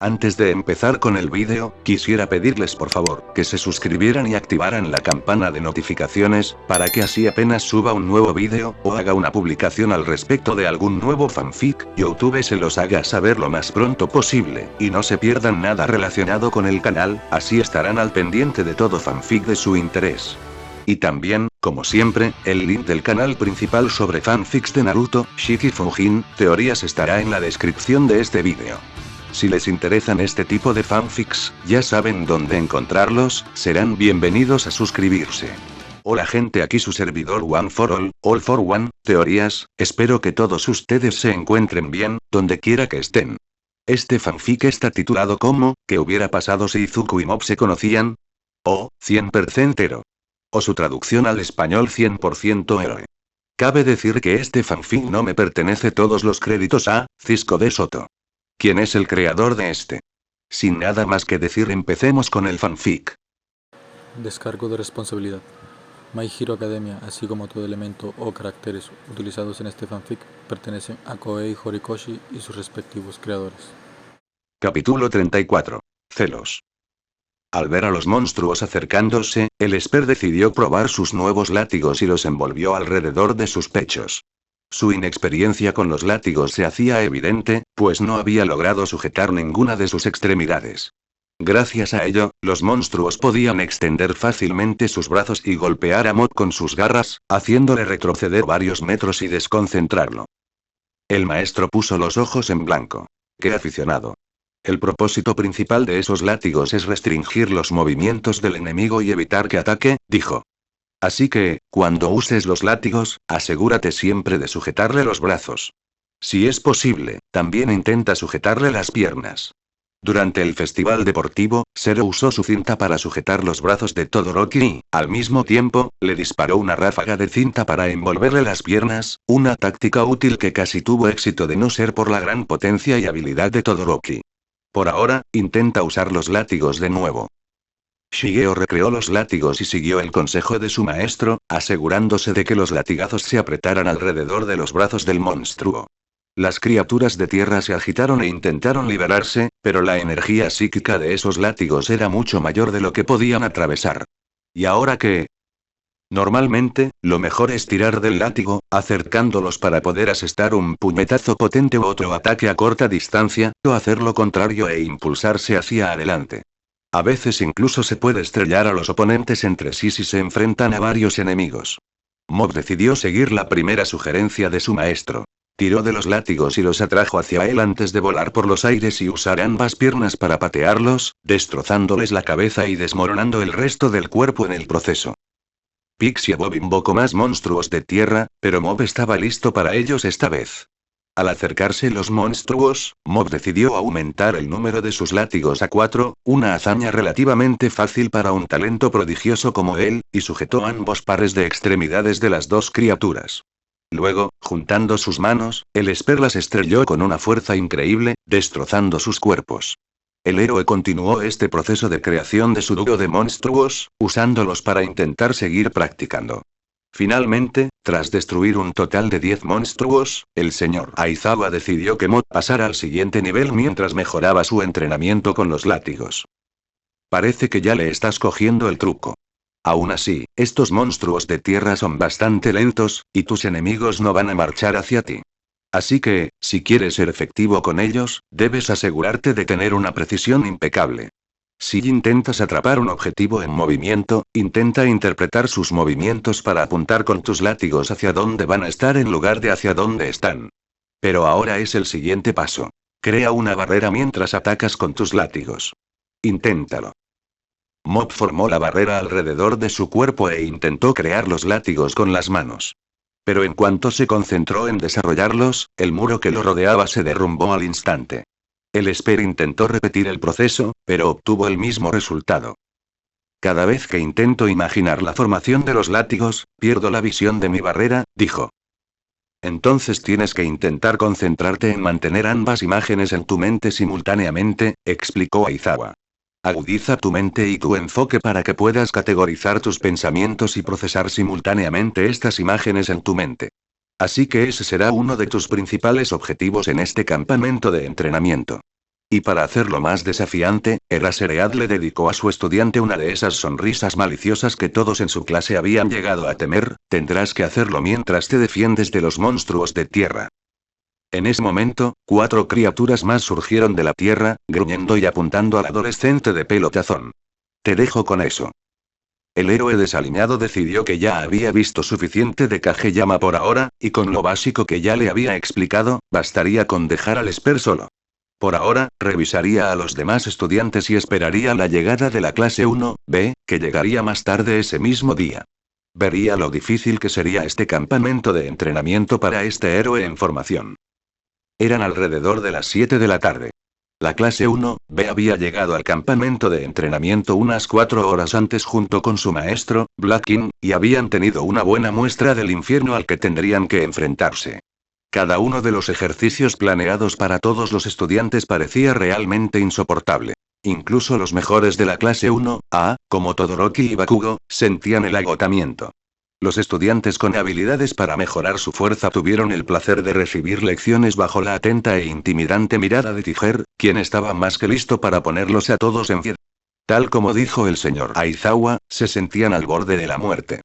Antes de empezar con el vídeo, quisiera pedirles por favor, que se suscribieran y activaran la campana de notificaciones, para que así apenas suba un nuevo vídeo, o haga una publicación al respecto de algún nuevo fanfic, YouTube se los haga saber lo más pronto posible, y no se pierdan nada relacionado con el canal, así estarán al pendiente de todo fanfic de su interés. Y también, como siempre, el link del canal principal sobre fanfics de Naruto, Shiki Fujin, teorías estará en la descripción de este vídeo. Si les interesan este tipo de fanfics, ya saben dónde encontrarlos, serán bienvenidos a suscribirse. Hola gente, aquí su servidor One for All for One, teorías, espero que todos ustedes se encuentren bien, donde quiera que estén. Este fanfic está titulado como, ¿qué hubiera pasado si Izuku y Mob se conocían? O, 100% héroe. O su traducción al español 100% héroe. Cabe decir que este fanfic no me pertenece, todos los créditos a Cisco de Soto. ¿Quién es el creador de este? Sin nada más que decir, empecemos con el fanfic. Descargo de responsabilidad. My Hero Academia, así como todo elemento o caracteres utilizados en este fanfic, pertenecen a Koei Horikoshi y sus respectivos creadores. Capítulo 34. Celos. Al ver a los monstruos acercándose, el Esper decidió probar sus nuevos látigos y los envolvió alrededor de sus pechos. Su inexperiencia con los látigos se hacía evidente, pues no había logrado sujetar ninguna de sus extremidades. Gracias a ello, los monstruos podían extender fácilmente sus brazos y golpear a Mob con sus garras, haciéndole retroceder varios metros y desconcentrarlo. El maestro puso los ojos en blanco. ¡Qué aficionado! El propósito principal de esos látigos es restringir los movimientos del enemigo y evitar que ataque, dijo. Así que, cuando uses los látigos, asegúrate siempre de sujetarle los brazos. Si es posible, también intenta sujetarle las piernas. Durante el festival deportivo, Zero usó su cinta para sujetar los brazos de Todoroki y, al mismo tiempo, le disparó una ráfaga de cinta para envolverle las piernas, una táctica útil que casi tuvo éxito de no ser por la gran potencia y habilidad de Todoroki. Por ahora, intenta usar los látigos de nuevo. Shigeo recreó los látigos y siguió el consejo de su maestro, asegurándose de que los latigazos se apretaran alrededor de los brazos del monstruo. Las criaturas de tierra se agitaron e intentaron liberarse, pero la energía psíquica de esos látigos era mucho mayor de lo que podían atravesar. ¿Y ahora qué? Normalmente, lo mejor es tirar del látigo, acercándolos para poder asestar un puñetazo potente u otro ataque a corta distancia, o hacer lo contrario e impulsarse hacia adelante. A veces incluso se puede estrellar a los oponentes entre sí si se enfrentan a varios enemigos. Mob decidió seguir la primera sugerencia de su maestro. Tiró de los látigos y los atrajo hacia él antes de volar por los aires y usar ambas piernas para patearlos, destrozándoles la cabeza y desmoronando el resto del cuerpo en el proceso. Pix y Bob invocó más monstruos de tierra, pero Mob estaba listo para ellos esta vez. Al acercarse los monstruos, Mob decidió aumentar el número de sus látigos a 4, una hazaña relativamente fácil para un talento prodigioso como él, y sujetó ambos pares de extremidades de las dos criaturas. Luego, juntando sus manos, el Esper las estrelló con una fuerza increíble, destrozando sus cuerpos. El héroe continuó este proceso de creación de su dúo de monstruos, usándolos para intentar seguir practicando. Finalmente, tras destruir un total de 10 monstruos, el señor Aizawa decidió que Mob pasara al siguiente nivel mientras mejoraba su entrenamiento con los látigos. Parece que ya le estás cogiendo el truco. Aún así, estos monstruos de tierra son bastante lentos, y tus enemigos no van a marchar hacia ti. Así que, si quieres ser efectivo con ellos, debes asegurarte de tener una precisión impecable. Si intentas atrapar un objetivo en movimiento, intenta interpretar sus movimientos para apuntar con tus látigos hacia dónde van a estar en lugar de hacia dónde están. Pero ahora es el siguiente paso. Crea una barrera mientras atacas con tus látigos. Inténtalo. Mob formó la barrera alrededor de su cuerpo e intentó crear los látigos con las manos. Pero en cuanto se concentró en desarrollarlos, el muro que lo rodeaba se derrumbó al instante. El Esper intentó repetir el proceso, pero obtuvo el mismo resultado. Cada vez que intento imaginar la formación de los látigos, pierdo la visión de mi barrera, dijo. Entonces tienes que intentar concentrarte en mantener ambas imágenes en tu mente simultáneamente, explicó Aizawa. Agudiza tu mente y tu enfoque para que puedas categorizar tus pensamientos y procesar simultáneamente estas imágenes en tu mente. Así que ese será uno de tus principales objetivos en este campamento de entrenamiento. Y para hacerlo más desafiante, Eraserhead le dedicó a su estudiante una de esas sonrisas maliciosas que todos en su clase habían llegado a temer: tendrás que hacerlo mientras te defiendes de los monstruos de tierra. En ese momento, 4 criaturas más surgieron de la tierra, gruñendo y apuntando al adolescente de pelo tazón. Te dejo con eso. El héroe desaliñado decidió que ya había visto suficiente de Kageyama por ahora, y con lo básico que ya le había explicado, bastaría con dejar al Esper solo. Por ahora, revisaría a los demás estudiantes y esperaría la llegada de la clase 1B, que llegaría más tarde ese mismo día. Vería lo difícil que sería este campamento de entrenamiento para este héroe en formación. Eran alrededor de las 7 de la tarde. La clase 1B había llegado al campamento de entrenamiento unas 4 horas antes junto con su maestro, Black King, y habían tenido una buena muestra del infierno al que tendrían que enfrentarse. Cada uno de los ejercicios planeados para todos los estudiantes parecía realmente insoportable. Incluso los mejores de la clase 1A, como Todoroki y Bakugo, sentían el agotamiento. Los estudiantes con habilidades para mejorar su fuerza tuvieron el placer de recibir lecciones bajo la atenta e intimidante mirada de Tiger, quien estaba más que listo para ponerlos a todos en pie. Tal como dijo el señor Aizawa, se sentían al borde de la muerte.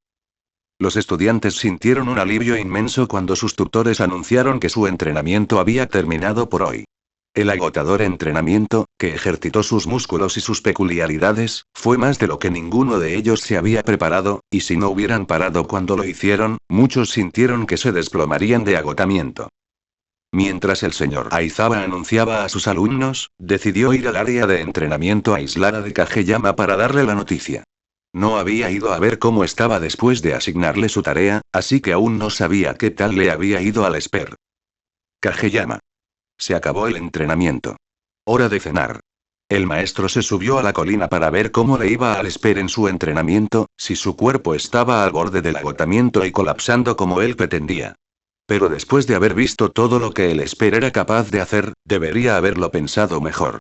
Los estudiantes sintieron un alivio inmenso cuando sus tutores anunciaron que su entrenamiento había terminado por hoy. El agotador entrenamiento, que ejercitó sus músculos y sus peculiaridades, fue más de lo que ninguno de ellos se había preparado, y si no hubieran parado cuando lo hicieron, muchos sintieron que se desplomarían de agotamiento. Mientras el señor Aizawa anunciaba a sus alumnos, decidió ir al área de entrenamiento aislada de Kageyama para darle la noticia. No había ido a ver cómo estaba después de asignarle su tarea, así que aún no sabía qué tal le había ido al Esper. Kageyama. Se acabó el entrenamiento. Hora de cenar. El maestro se subió a la colina para ver cómo le iba al Esper en su entrenamiento, si su cuerpo estaba al borde del agotamiento y colapsando como él pretendía. Pero después de haber visto todo lo que el Esper era capaz de hacer, debería haberlo pensado mejor.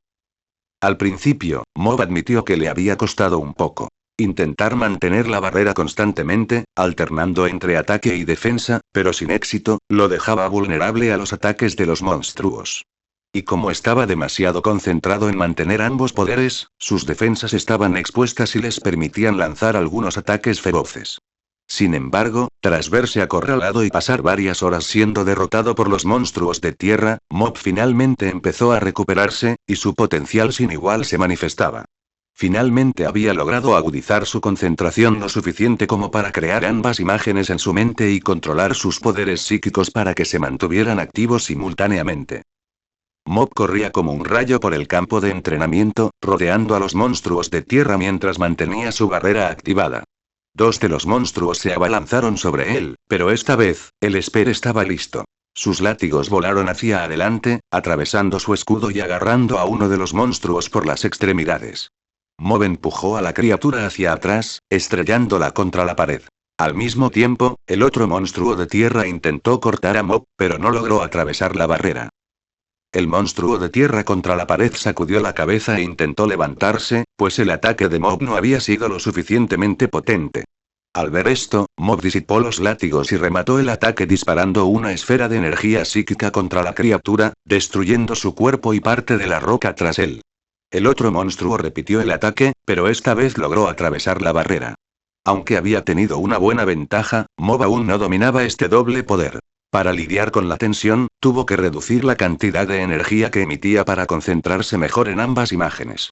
Al principio, Mob admitió que le había costado un poco. Intentar mantener la barrera constantemente, alternando entre ataque y defensa, pero sin éxito, lo dejaba vulnerable a los ataques de los monstruos. Y como estaba demasiado concentrado en mantener ambos poderes, sus defensas estaban expuestas y les permitían lanzar algunos ataques feroces. Sin embargo, tras verse acorralado y pasar varias horas siendo derrotado por los monstruos de tierra, Mob finalmente empezó a recuperarse, y su potencial sin igual se manifestaba. Finalmente había logrado agudizar su concentración lo suficiente como para crear ambas imágenes en su mente y controlar sus poderes psíquicos para que se mantuvieran activos simultáneamente. Mob corría como un rayo por el campo de entrenamiento, rodeando a los monstruos de tierra mientras mantenía su barrera activada. 2 de los monstruos se abalanzaron sobre él, pero esta vez, el Esper estaba listo. Sus látigos volaron hacia adelante, atravesando su escudo y agarrando a uno de los monstruos por las extremidades. Mob empujó a la criatura hacia atrás, estrellándola contra la pared. Al mismo tiempo, el otro monstruo de tierra intentó cortar a Mob, pero no logró atravesar la barrera. El monstruo de tierra contra la pared sacudió la cabeza e intentó levantarse, pues el ataque de Mob no había sido lo suficientemente potente. Al ver esto, Mob disipó los látigos y remató el ataque disparando una esfera de energía psíquica contra la criatura, destruyendo su cuerpo y parte de la roca tras él. El otro monstruo repitió el ataque, pero esta vez logró atravesar la barrera. Aunque había tenido una buena ventaja, Mob aún no dominaba este doble poder. Para lidiar con la tensión, tuvo que reducir la cantidad de energía que emitía para concentrarse mejor en ambas imágenes.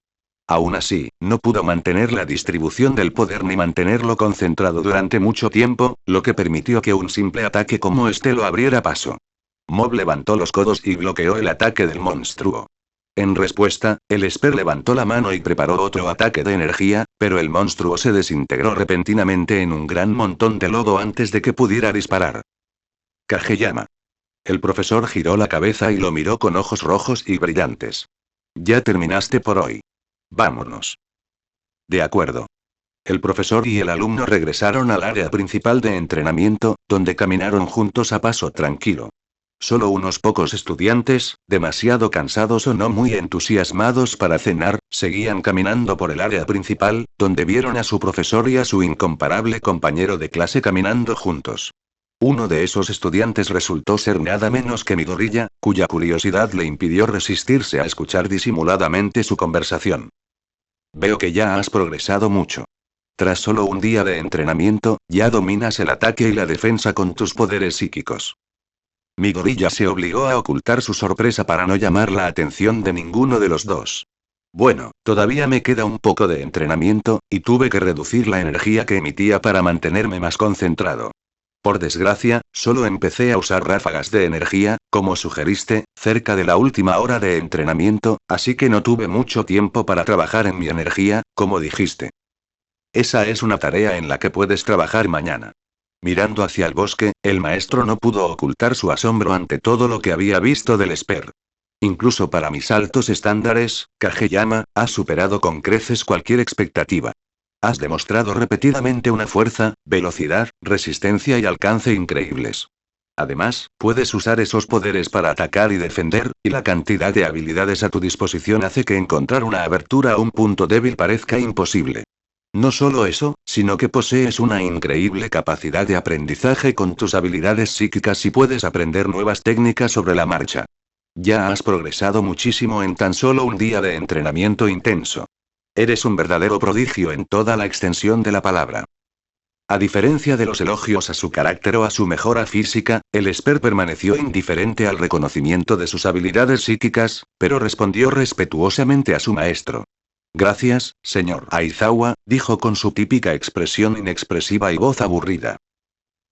Aún así, no pudo mantener la distribución del poder ni mantenerlo concentrado durante mucho tiempo, lo que permitió que un simple ataque como este lo abriera paso. Mob levantó los codos y bloqueó el ataque del monstruo. En respuesta, el Esper levantó la mano y preparó otro ataque de energía, pero el monstruo se desintegró repentinamente en un gran montón de lodo antes de que pudiera disparar. Kageyama. El profesor giró la cabeza y lo miró con ojos rojos y brillantes. Ya terminaste por hoy. Vámonos. De acuerdo. El profesor y el alumno regresaron al área principal de entrenamiento, donde caminaron juntos a paso tranquilo. Solo unos pocos estudiantes, demasiado cansados o no muy entusiasmados para cenar, seguían caminando por el área principal, donde vieron a su profesor y a su incomparable compañero de clase caminando juntos. Uno de esos estudiantes resultó ser nada menos que Midoriya, cuya curiosidad le impidió resistirse a escuchar disimuladamente su conversación. Veo que ya has progresado mucho. Tras solo un día de entrenamiento, ya dominas el ataque y la defensa con tus poderes psíquicos. Midoriya se obligó a ocultar su sorpresa para no llamar la atención de ninguno de los dos. Bueno, todavía me queda un poco de entrenamiento, y tuve que reducir la energía que emitía para mantenerme más concentrado. Por desgracia, solo empecé a usar ráfagas de energía, como sugeriste, cerca de la última hora de entrenamiento, así que no tuve mucho tiempo para trabajar en mi energía, como dijiste. Esa es una tarea en la que puedes trabajar mañana. Mirando hacia el bosque, el maestro no pudo ocultar su asombro ante todo lo que había visto del Esper. Incluso para mis altos estándares, Kageyama, has superado con creces cualquier expectativa. Has demostrado repetidamente una fuerza, velocidad, resistencia y alcance increíbles. Además, puedes usar esos poderes para atacar y defender, y la cantidad de habilidades a tu disposición hace que encontrar una abertura a un punto débil parezca imposible. No solo eso, sino que posees una increíble capacidad de aprendizaje con tus habilidades psíquicas y puedes aprender nuevas técnicas sobre la marcha. Ya has progresado muchísimo en tan solo un día de entrenamiento intenso. Eres un verdadero prodigio en toda la extensión de la palabra. A diferencia de los elogios a su carácter o a su mejora física, el Esper permaneció indiferente al reconocimiento de sus habilidades psíquicas, pero respondió respetuosamente a su maestro. Gracias, señor Aizawa, dijo con su típica expresión inexpresiva y voz aburrida.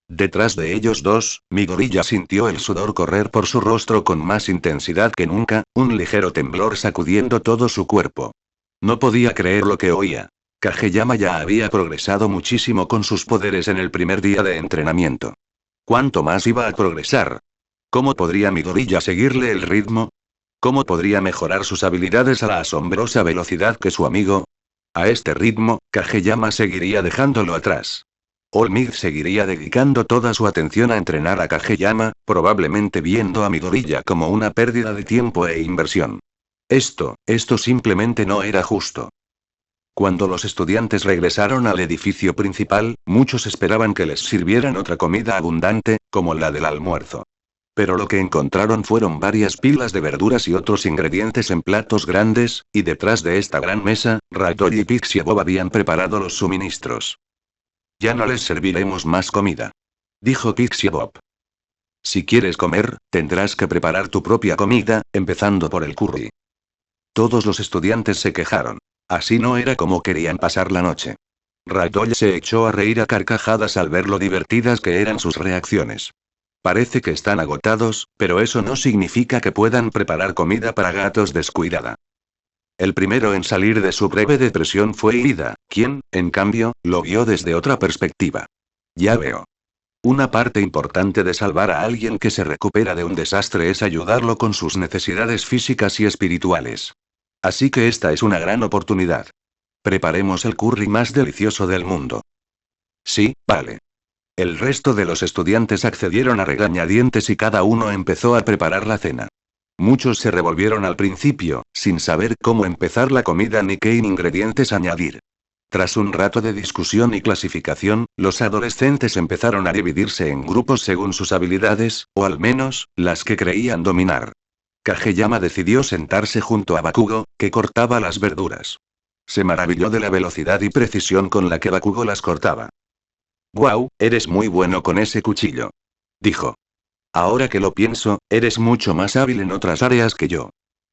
Detrás de ellos dos, Midoriya sintió el sudor correr por su rostro con más intensidad que nunca, un ligero temblor sacudiendo todo su cuerpo. No podía creer lo que oía. Kageyama ya había progresado muchísimo con sus poderes en el primer día de entrenamiento. ¿Cuánto más iba a progresar? ¿Cómo podría Midoriya seguirle el ritmo? ¿Cómo podría mejorar sus habilidades a la asombrosa velocidad que su amigo? A este ritmo, Kageyama seguiría dejándolo atrás. All Might seguiría dedicando toda su atención a entrenar a Kageyama, probablemente viendo a Midoriya como una pérdida de tiempo e inversión. Esto simplemente no era justo. Cuando los estudiantes regresaron al edificio principal, muchos esperaban que les sirvieran otra comida abundante, como la del almuerzo. Pero lo que encontraron fueron varias pilas de verduras y otros ingredientes en platos grandes, y detrás de esta gran mesa, Ragdoll y Pixie Bob habían preparado los suministros. Ya no les serviremos más comida, dijo Pixie Bob. Si quieres comer, tendrás que preparar tu propia comida, empezando por el curry. Todos los estudiantes se quejaron. Así no era como querían pasar la noche. Ragdoll se echó a reír a carcajadas al ver lo divertidas que eran sus reacciones. Parece que están agotados, pero eso no significa que puedan preparar comida para gatos descuidada. El primero en salir de su breve depresión fue Ida, quien, en cambio, lo vio desde otra perspectiva. Ya veo. Una parte importante de salvar a alguien que se recupera de un desastre es ayudarlo con sus necesidades físicas y espirituales. Así que esta es una gran oportunidad. Preparemos el curry más delicioso del mundo. Sí, vale. El resto de los estudiantes accedieron a regañadientes y cada uno empezó a preparar la cena. Muchos se revolvieron al principio, sin saber cómo empezar la comida ni qué ingredientes añadir. Tras un rato de discusión y clasificación, los adolescentes empezaron a dividirse en grupos según sus habilidades, o al menos, las que creían dominar. Kageyama decidió sentarse junto a Bakugo, que cortaba las verduras. Se maravilló de la velocidad y precisión con la que Bakugo las cortaba. «Guau, eres muy bueno con ese cuchillo», dijo. «Ahora que lo pienso, eres mucho más hábil en otras áreas que yo».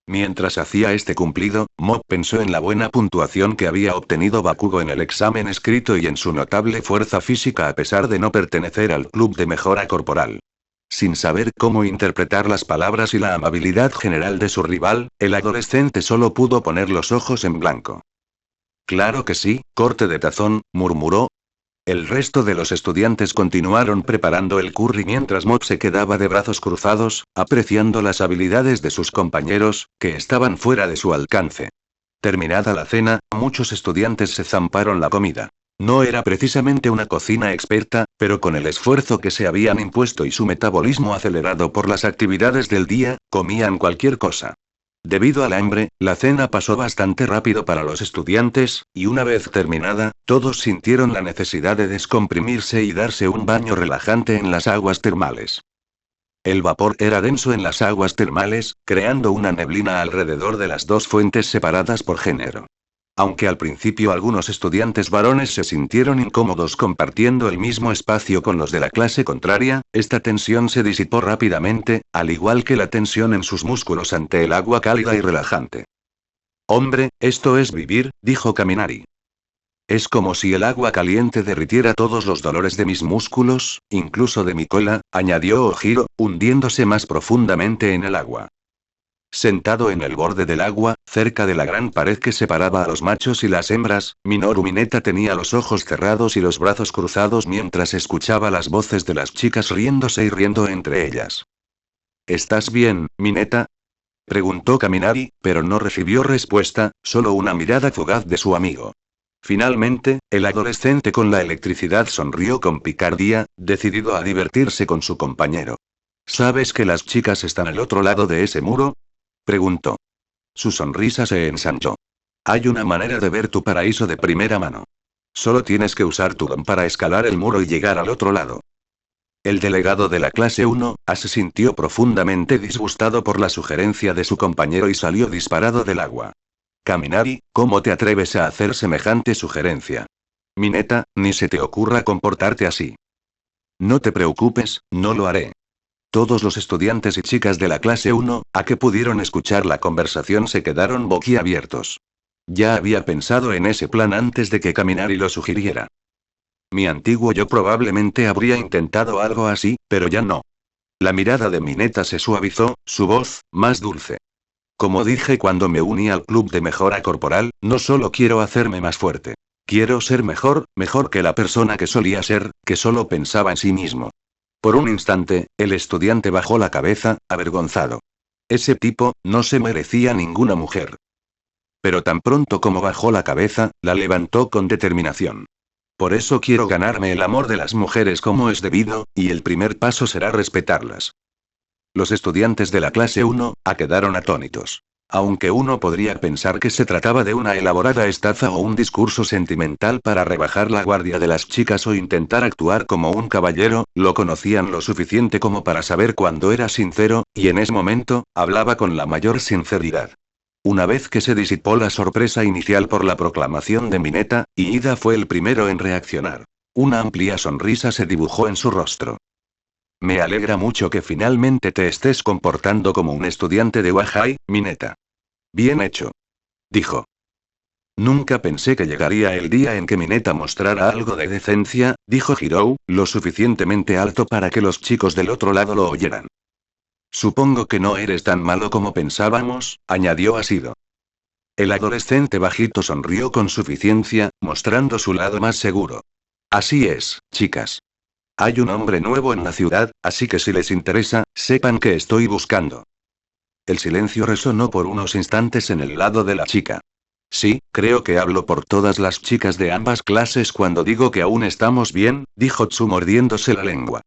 Mientras hacía este cumplido, Mob pensó en la buena puntuación que había obtenido Bakugo en el examen escrito y en su notable fuerza física a pesar de no pertenecer al club de mejora corporal. Sin saber cómo interpretar las palabras y la amabilidad general de su rival, el adolescente solo pudo poner los ojos en blanco. «Claro que sí, corte de tazón», murmuró. El resto de los estudiantes continuaron preparando el curry mientras Mob se quedaba de brazos cruzados, apreciando las habilidades de sus compañeros, que estaban fuera de su alcance. Terminada la cena, muchos estudiantes se zamparon la comida. No era precisamente una cocina experta, pero con el esfuerzo que se habían impuesto y su metabolismo acelerado por las actividades del día, comían cualquier cosa. Debido al hambre, la cena pasó bastante rápido para los estudiantes, y una vez terminada, todos sintieron la necesidad de descomprimirse y darse un baño relajante en las aguas termales. El vapor era denso en las aguas termales, creando una neblina alrededor de las dos fuentes separadas por género. Aunque al principio algunos estudiantes varones se sintieron incómodos compartiendo el mismo espacio con los de la clase contraria, esta tensión se disipó rápidamente, al igual que la tensión en sus músculos ante el agua cálida y relajante. Hombre, esto es vivir, dijo Kaminari. Es como si el agua caliente derritiera todos los dolores de mis músculos, incluso de mi cola, añadió Ojiro, hundiéndose más profundamente en el agua. Sentado en el borde del agua, cerca de la gran pared que separaba a los machos y las hembras, Minoru Mineta tenía los ojos cerrados y los brazos cruzados mientras escuchaba las voces de las chicas riéndose y riendo entre ellas. ¿Estás bien, Mineta? Preguntó Kaminari, pero no recibió respuesta, solo una mirada fugaz de su amigo. Finalmente, el adolescente con la electricidad sonrió con picardía, decidido a divertirse con su compañero. ¿Sabes que las chicas están al otro lado de ese muro? Preguntó. Su sonrisa se ensanchó. Hay una manera de ver tu paraíso de primera mano. Solo tienes que usar tu don para escalar el muro y llegar al otro lado. El delegado de la clase 1, se sintió profundamente disgustado por la sugerencia de su compañero y salió disparado del agua. Kaminari, ¿cómo te atreves a hacer semejante sugerencia? Mineta, ni se te ocurra comportarte así. No te preocupes, no lo haré. Todos los estudiantes y chicas de la clase 1, que pudieron escuchar la conversación se quedaron boquiabiertos. Ya había pensado en ese plan antes de que Kaminari lo sugiriera. Mi antiguo yo probablemente habría intentado algo así, pero ya no. La mirada de Mineta se suavizó, su voz, más dulce. Como dije cuando me uní al club de mejora corporal, no solo quiero hacerme más fuerte. Quiero ser mejor que la persona que solía ser, que solo pensaba en sí mismo. Por un instante, el estudiante bajó la cabeza, avergonzado. Ese tipo, no se merecía ninguna mujer. Pero tan pronto como bajó la cabeza, la levantó con determinación. Por eso quiero ganarme el amor de las mujeres como es debido, y el primer paso será respetarlas. Los estudiantes de la clase 1, quedaron atónitos. Aunque uno podría pensar que se trataba de una elaborada estafa o un discurso sentimental para rebajar la guardia de las chicas o intentar actuar como un caballero, lo conocían lo suficiente como para saber cuándo era sincero, y en ese momento, hablaba con la mayor sinceridad. Una vez que se disipó la sorpresa inicial por la proclamación de Mineta, Iida fue el primero en reaccionar. Una amplia sonrisa se dibujó en su rostro. Me alegra mucho que finalmente te estés comportando como un estudiante de Wahai, Mineta. Bien hecho. Dijo. Nunca pensé que llegaría el día en que Mineta mostrara algo de decencia, dijo Hirou, lo suficientemente alto para que los chicos del otro lado lo oyeran. Supongo que no eres tan malo como pensábamos, añadió Asido. El adolescente bajito sonrió con suficiencia, mostrando su lado más seguro. Así es, chicas. Hay un hombre nuevo en la ciudad, así que si les interesa, sepan que estoy buscando. El silencio resonó por unos instantes en el lado de la chica. Sí, creo que hablo por todas las chicas de ambas clases cuando digo que aún estamos bien, dijo Tsu mordiéndose la lengua.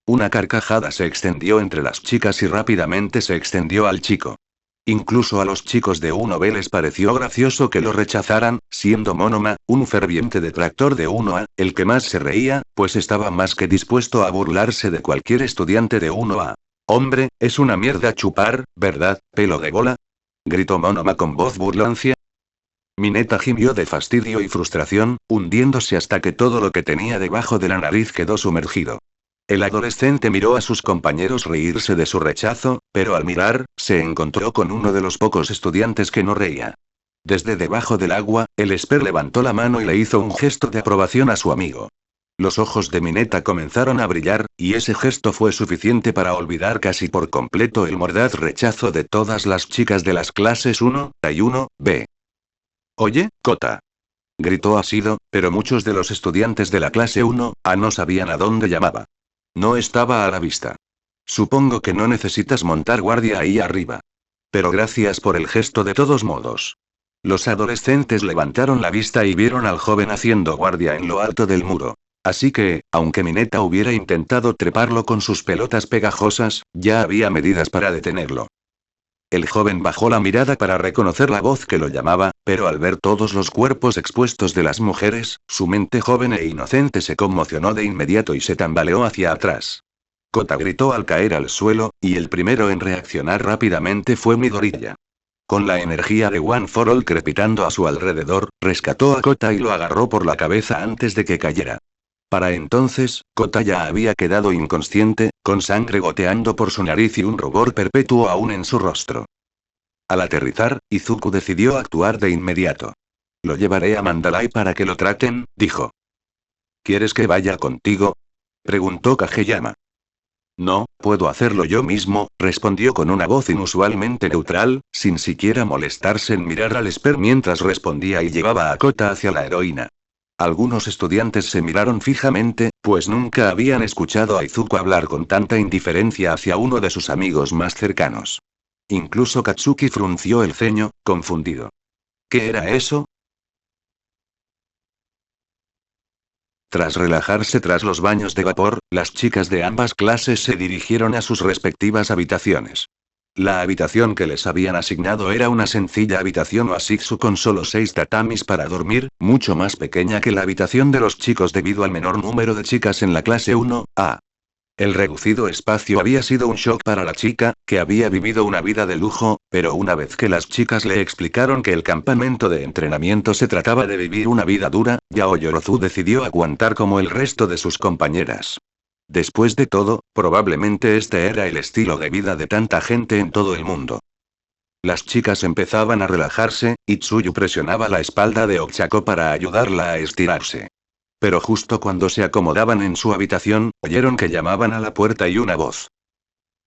Una carcajada se extendió entre las chicas y rápidamente se extendió al chico. Incluso a los chicos de 1B les pareció gracioso que lo rechazaran, siendo Monoma, un ferviente detractor de 1A, el que más se reía, pues estaba más que dispuesto a burlarse de cualquier estudiante de 1A. Hombre, es una mierda chupar, ¿verdad, pelo de bola? Gritó Monoma con voz burlancia. Mineta gimió de fastidio y frustración, hundiéndose hasta que todo lo que tenía debajo de la nariz quedó sumergido. El adolescente miró a sus compañeros reírse de su rechazo, pero al mirar, se encontró con uno de los pocos estudiantes que no reía. Desde debajo del agua, el Esper levantó la mano y le hizo un gesto de aprobación a su amigo. Los ojos de Mineta comenzaron a brillar, y ese gesto fue suficiente para olvidar casi por completo el mordaz rechazo de todas las chicas de las clases 1 y 1B. Oye, Kota. Gritó Asido, pero muchos de los estudiantes de la clase 1A no sabían a dónde llamaba. No estaba a la vista. Supongo que no necesitas montar guardia ahí arriba. Pero gracias por el gesto de todos modos. Los adolescentes levantaron la vista y vieron al joven haciendo guardia en lo alto del muro. Así que, aunque Mineta hubiera intentado treparlo con sus pelotas pegajosas, ya había medidas para detenerlo. El joven bajó la mirada para reconocer la voz que lo llamaba, pero al ver todos los cuerpos expuestos de las mujeres, su mente joven e inocente se conmocionó de inmediato y se tambaleó hacia atrás. Kota gritó al caer al suelo, y el primero en reaccionar rápidamente fue Midoriya. Con la energía de One for All crepitando a su alrededor, rescató a Kota y lo agarró por la cabeza antes de que cayera. Para entonces, Kota ya había quedado inconsciente, con sangre goteando por su nariz y un rubor perpetuo aún en su rostro. Al aterrizar, Izuku decidió actuar de inmediato. Lo llevaré a Mandalay para que lo traten, dijo. ¿Quieres que vaya contigo?, preguntó Kageyama. No, puedo hacerlo yo mismo, respondió con una voz inusualmente neutral, sin siquiera molestarse en mirar al Esper mientras respondía y llevaba a Kota hacia la heroína. Algunos estudiantes se miraron fijamente, pues nunca habían escuchado a Izuku hablar con tanta indiferencia hacia uno de sus amigos más cercanos. Incluso Katsuki frunció el ceño, confundido. ¿Qué era eso? Tras relajarse tras los baños de vapor, las chicas de ambas clases se dirigieron a sus respectivas habitaciones. La habitación que les habían asignado era una sencilla habitación oasiksu con solo 6 tatamis para dormir, mucho más pequeña que la habitación de los chicos debido al menor número de chicas en la clase 1A. El reducido espacio había sido un shock para la chica, que había vivido una vida de lujo, pero una vez que las chicas le explicaron que el campamento de entrenamiento se trataba de vivir una vida dura, Yao Yorozu decidió aguantar como el resto de sus compañeras. Después de todo, probablemente este era el estilo de vida de tanta gente en todo el mundo. Las chicas empezaban a relajarse, y Tsuyu presionaba la espalda de Ochako para ayudarla a estirarse. Pero justo cuando se acomodaban en su habitación, oyeron que llamaban a la puerta y una voz.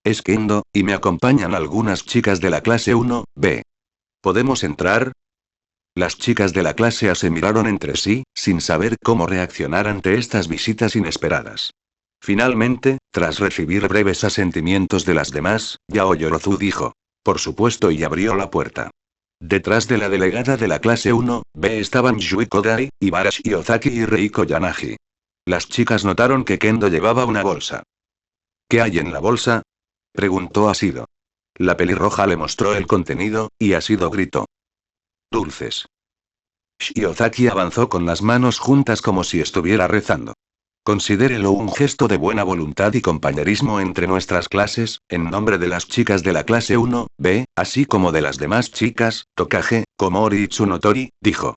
Es Kendo, y me acompañan algunas chicas de la clase 1B. ¿Podemos entrar? Las chicas de la clase A se miraron entre sí, sin saber cómo reaccionar ante estas visitas inesperadas. Finalmente, tras recibir breves asentimientos de las demás, Yao Yorozu dijo. Por supuesto, y abrió la puerta. Detrás de la delegada de la clase 1B estaban Yui Kodai, Ibarashi Ozaki y Reiko Yanagi. Las chicas notaron que Kendo llevaba una bolsa. ¿Qué hay en la bolsa?, preguntó Asido. La pelirroja le mostró el contenido, y Asido gritó. Dulces. Shiozaki avanzó con las manos juntas como si estuviera rezando. Considérelo un gesto de buena voluntad y compañerismo entre nuestras clases, en nombre de las chicas de la clase 1B, así como de las demás chicas, Tokage, Komori y Tsunotori, dijo.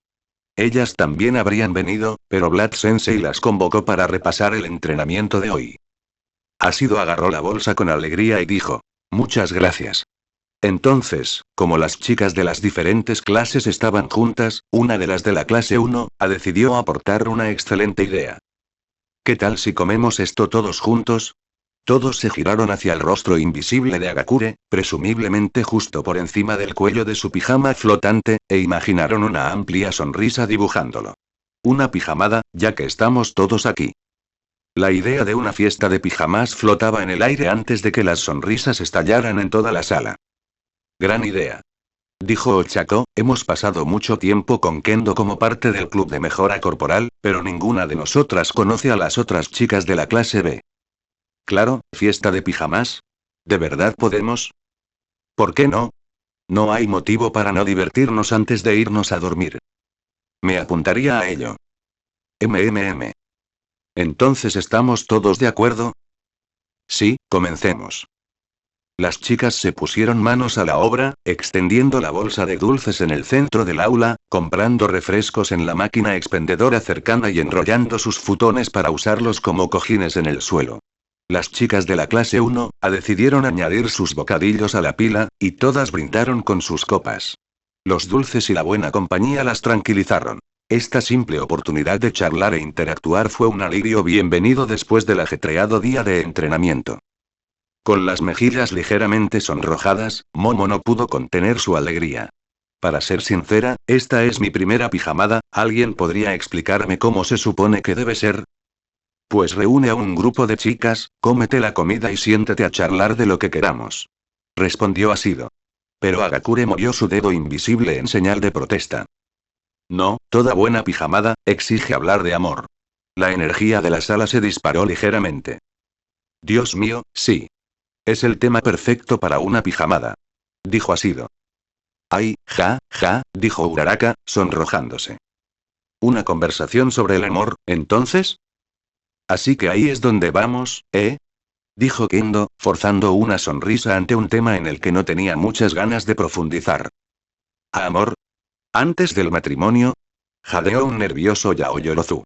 Ellas también habrían venido, pero Blood Sensei las convocó para repasar el entrenamiento de hoy. Asido agarró la bolsa con alegría y dijo. Muchas gracias. Entonces, como las chicas de las diferentes clases estaban juntas, una de las de la clase 1A decidió aportar una excelente idea. ¿Qué tal si comemos esto todos juntos? Todos se giraron hacia el rostro invisible de Agakure, presumiblemente justo por encima del cuello de su pijama flotante, e imaginaron una amplia sonrisa dibujándolo. Una pijamada, ya que estamos todos aquí. La idea de una fiesta de pijamas flotaba en el aire antes de que las sonrisas estallaran en toda la sala. Gran idea. Dijo Ochako, hemos pasado mucho tiempo con Kendo como parte del club de mejora corporal, pero ninguna de nosotras conoce a las otras chicas de la clase B. Claro, fiesta de pijamas. ¿De verdad podemos? ¿Por qué no? No hay motivo para no divertirnos antes de irnos a dormir. Me apuntaría a ello. Entonces, ¿estamos todos de acuerdo? Sí, comencemos. Las chicas se pusieron manos a la obra, extendiendo la bolsa de dulces en el centro del aula, comprando refrescos en la máquina expendedora cercana y enrollando sus futones para usarlos como cojines en el suelo. Las chicas de la clase 1A decidieron añadir sus bocadillos a la pila, y todas brindaron con sus copas. Los dulces y la buena compañía las tranquilizaron. Esta simple oportunidad de charlar e interactuar fue un alivio bienvenido después del ajetreado día de entrenamiento. Con las mejillas ligeramente sonrojadas, Momo no pudo contener su alegría. Para ser sincera, esta es mi primera pijamada, ¿alguien podría explicarme cómo se supone que debe ser? Pues reúne a un grupo de chicas, cómete la comida y siéntate a charlar de lo que queramos. Respondió Asido. Pero Agakure movió su dedo invisible en señal de protesta. No, toda buena pijamada exige hablar de amor. La energía de la sala se disparó ligeramente. Dios mío, sí. Es el tema perfecto para una pijamada. dijo Asido. Ay, ja, ja, dijo Uraraka, sonrojándose. ¿Una conversación sobre el amor, entonces? Así que ahí es donde vamos, ¿eh? Dijo Kendo, forzando una sonrisa ante un tema en el que no tenía muchas ganas de profundizar. ¿A amor? ¿Antes del matrimonio? Jadeó un nervioso Yaoyorozu.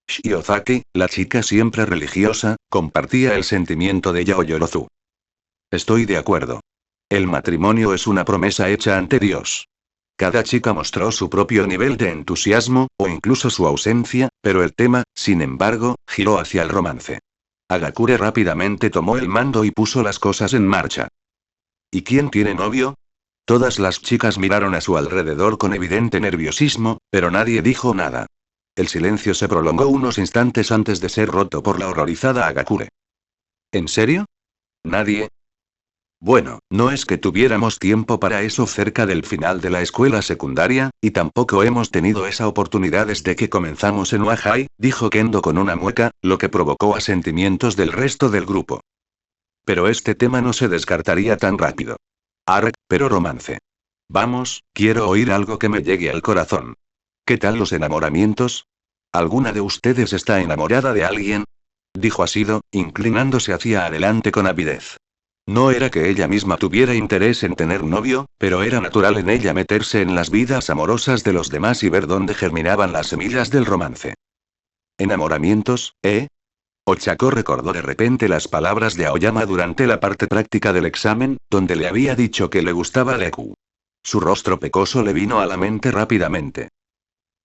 Shiozaki, la chica siempre religiosa, compartía el sentimiento de Yaoyorozu. Estoy de acuerdo. El matrimonio es una promesa hecha ante Dios. Cada chica mostró su propio nivel de entusiasmo, o incluso su ausencia, pero el tema, sin embargo, giró hacia el romance. Agakure rápidamente tomó el mando y puso las cosas en marcha. ¿Y quién tiene novio? Todas las chicas miraron a su alrededor con evidente nerviosismo, pero nadie dijo nada. El silencio se prolongó unos instantes antes de ser roto por la horrorizada Agakure. ¿En serio? ¿Nadie? Bueno, no es que tuviéramos tiempo para eso cerca del final de la escuela secundaria, y tampoco hemos tenido esa oportunidad desde que comenzamos en Wahai, dijo Kendo con una mueca, lo que provocó asentimientos del resto del grupo. Pero este tema no se descartaría tan rápido. Arre, pero romance. Vamos, quiero oír algo que me llegue al corazón. ¿Qué tal los enamoramientos? ¿Alguna de ustedes está enamorada de alguien? Dijo Asido, inclinándose hacia adelante con avidez. No era que ella misma tuviera interés en tener novio, pero era natural en ella meterse en las vidas amorosas de los demás y ver dónde germinaban las semillas del romance. ¿Enamoramientos, eh? Ochako recordó de repente las palabras de Aoyama durante la parte práctica del examen, donde le había dicho que le gustaba Deku. Su rostro pecoso le vino a la mente rápidamente.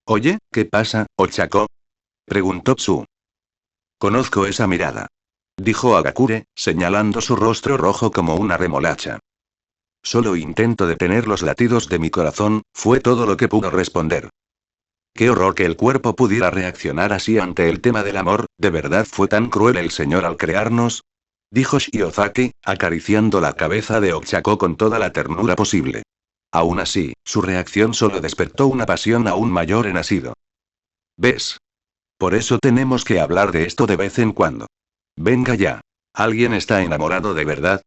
Oye, ¿qué pasa, Ochako? Preguntó Tsu. Conozco esa mirada. Dijo Agakure, señalando su rostro rojo como una remolacha. Solo intento detener los latidos de mi corazón, fue todo lo que pudo responder. Qué horror que el cuerpo pudiera reaccionar así ante el tema del amor, ¿de verdad fue tan cruel el Señor al crearnos? Dijo Shiozaki, acariciando la cabeza de Ochako con toda la ternura posible. Aún así, su reacción solo despertó una pasión aún mayor en Asido. ¿Ves? Por eso tenemos que hablar de esto de vez en cuando. Venga ya. ¿Alguien está enamorado de verdad?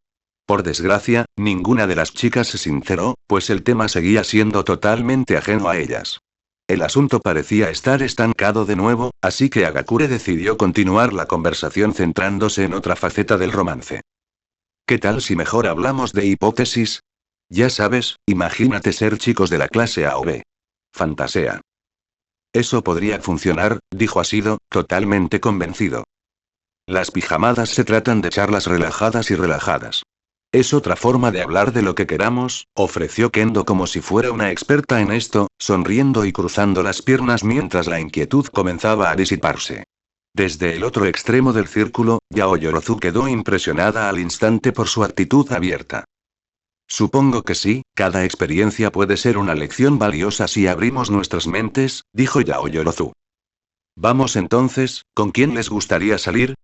Por desgracia, ninguna de las chicas se sinceró, pues el tema seguía siendo totalmente ajeno a ellas. El asunto parecía estar estancado de nuevo, así que Agakure decidió continuar la conversación centrándose en otra faceta del romance. ¿Qué tal si mejor hablamos de hipótesis? Ya sabes, imagínate ser chicos de la clase A o B. Fantasea. Eso podría funcionar, dijo Asido, totalmente convencido. Las pijamadas se tratan de charlas relajadas y relajadas. Es otra forma de hablar de lo que queramos, ofreció Kendo como si fuera una experta en esto, sonriendo y cruzando las piernas mientras la inquietud comenzaba a disiparse. Desde el otro extremo del círculo, Yaoyorozu quedó impresionada al instante por su actitud abierta. Supongo que sí, cada experiencia puede ser una lección valiosa si abrimos nuestras mentes, dijo Yaoyorozu. Vamos entonces, ¿con quién les gustaría salir?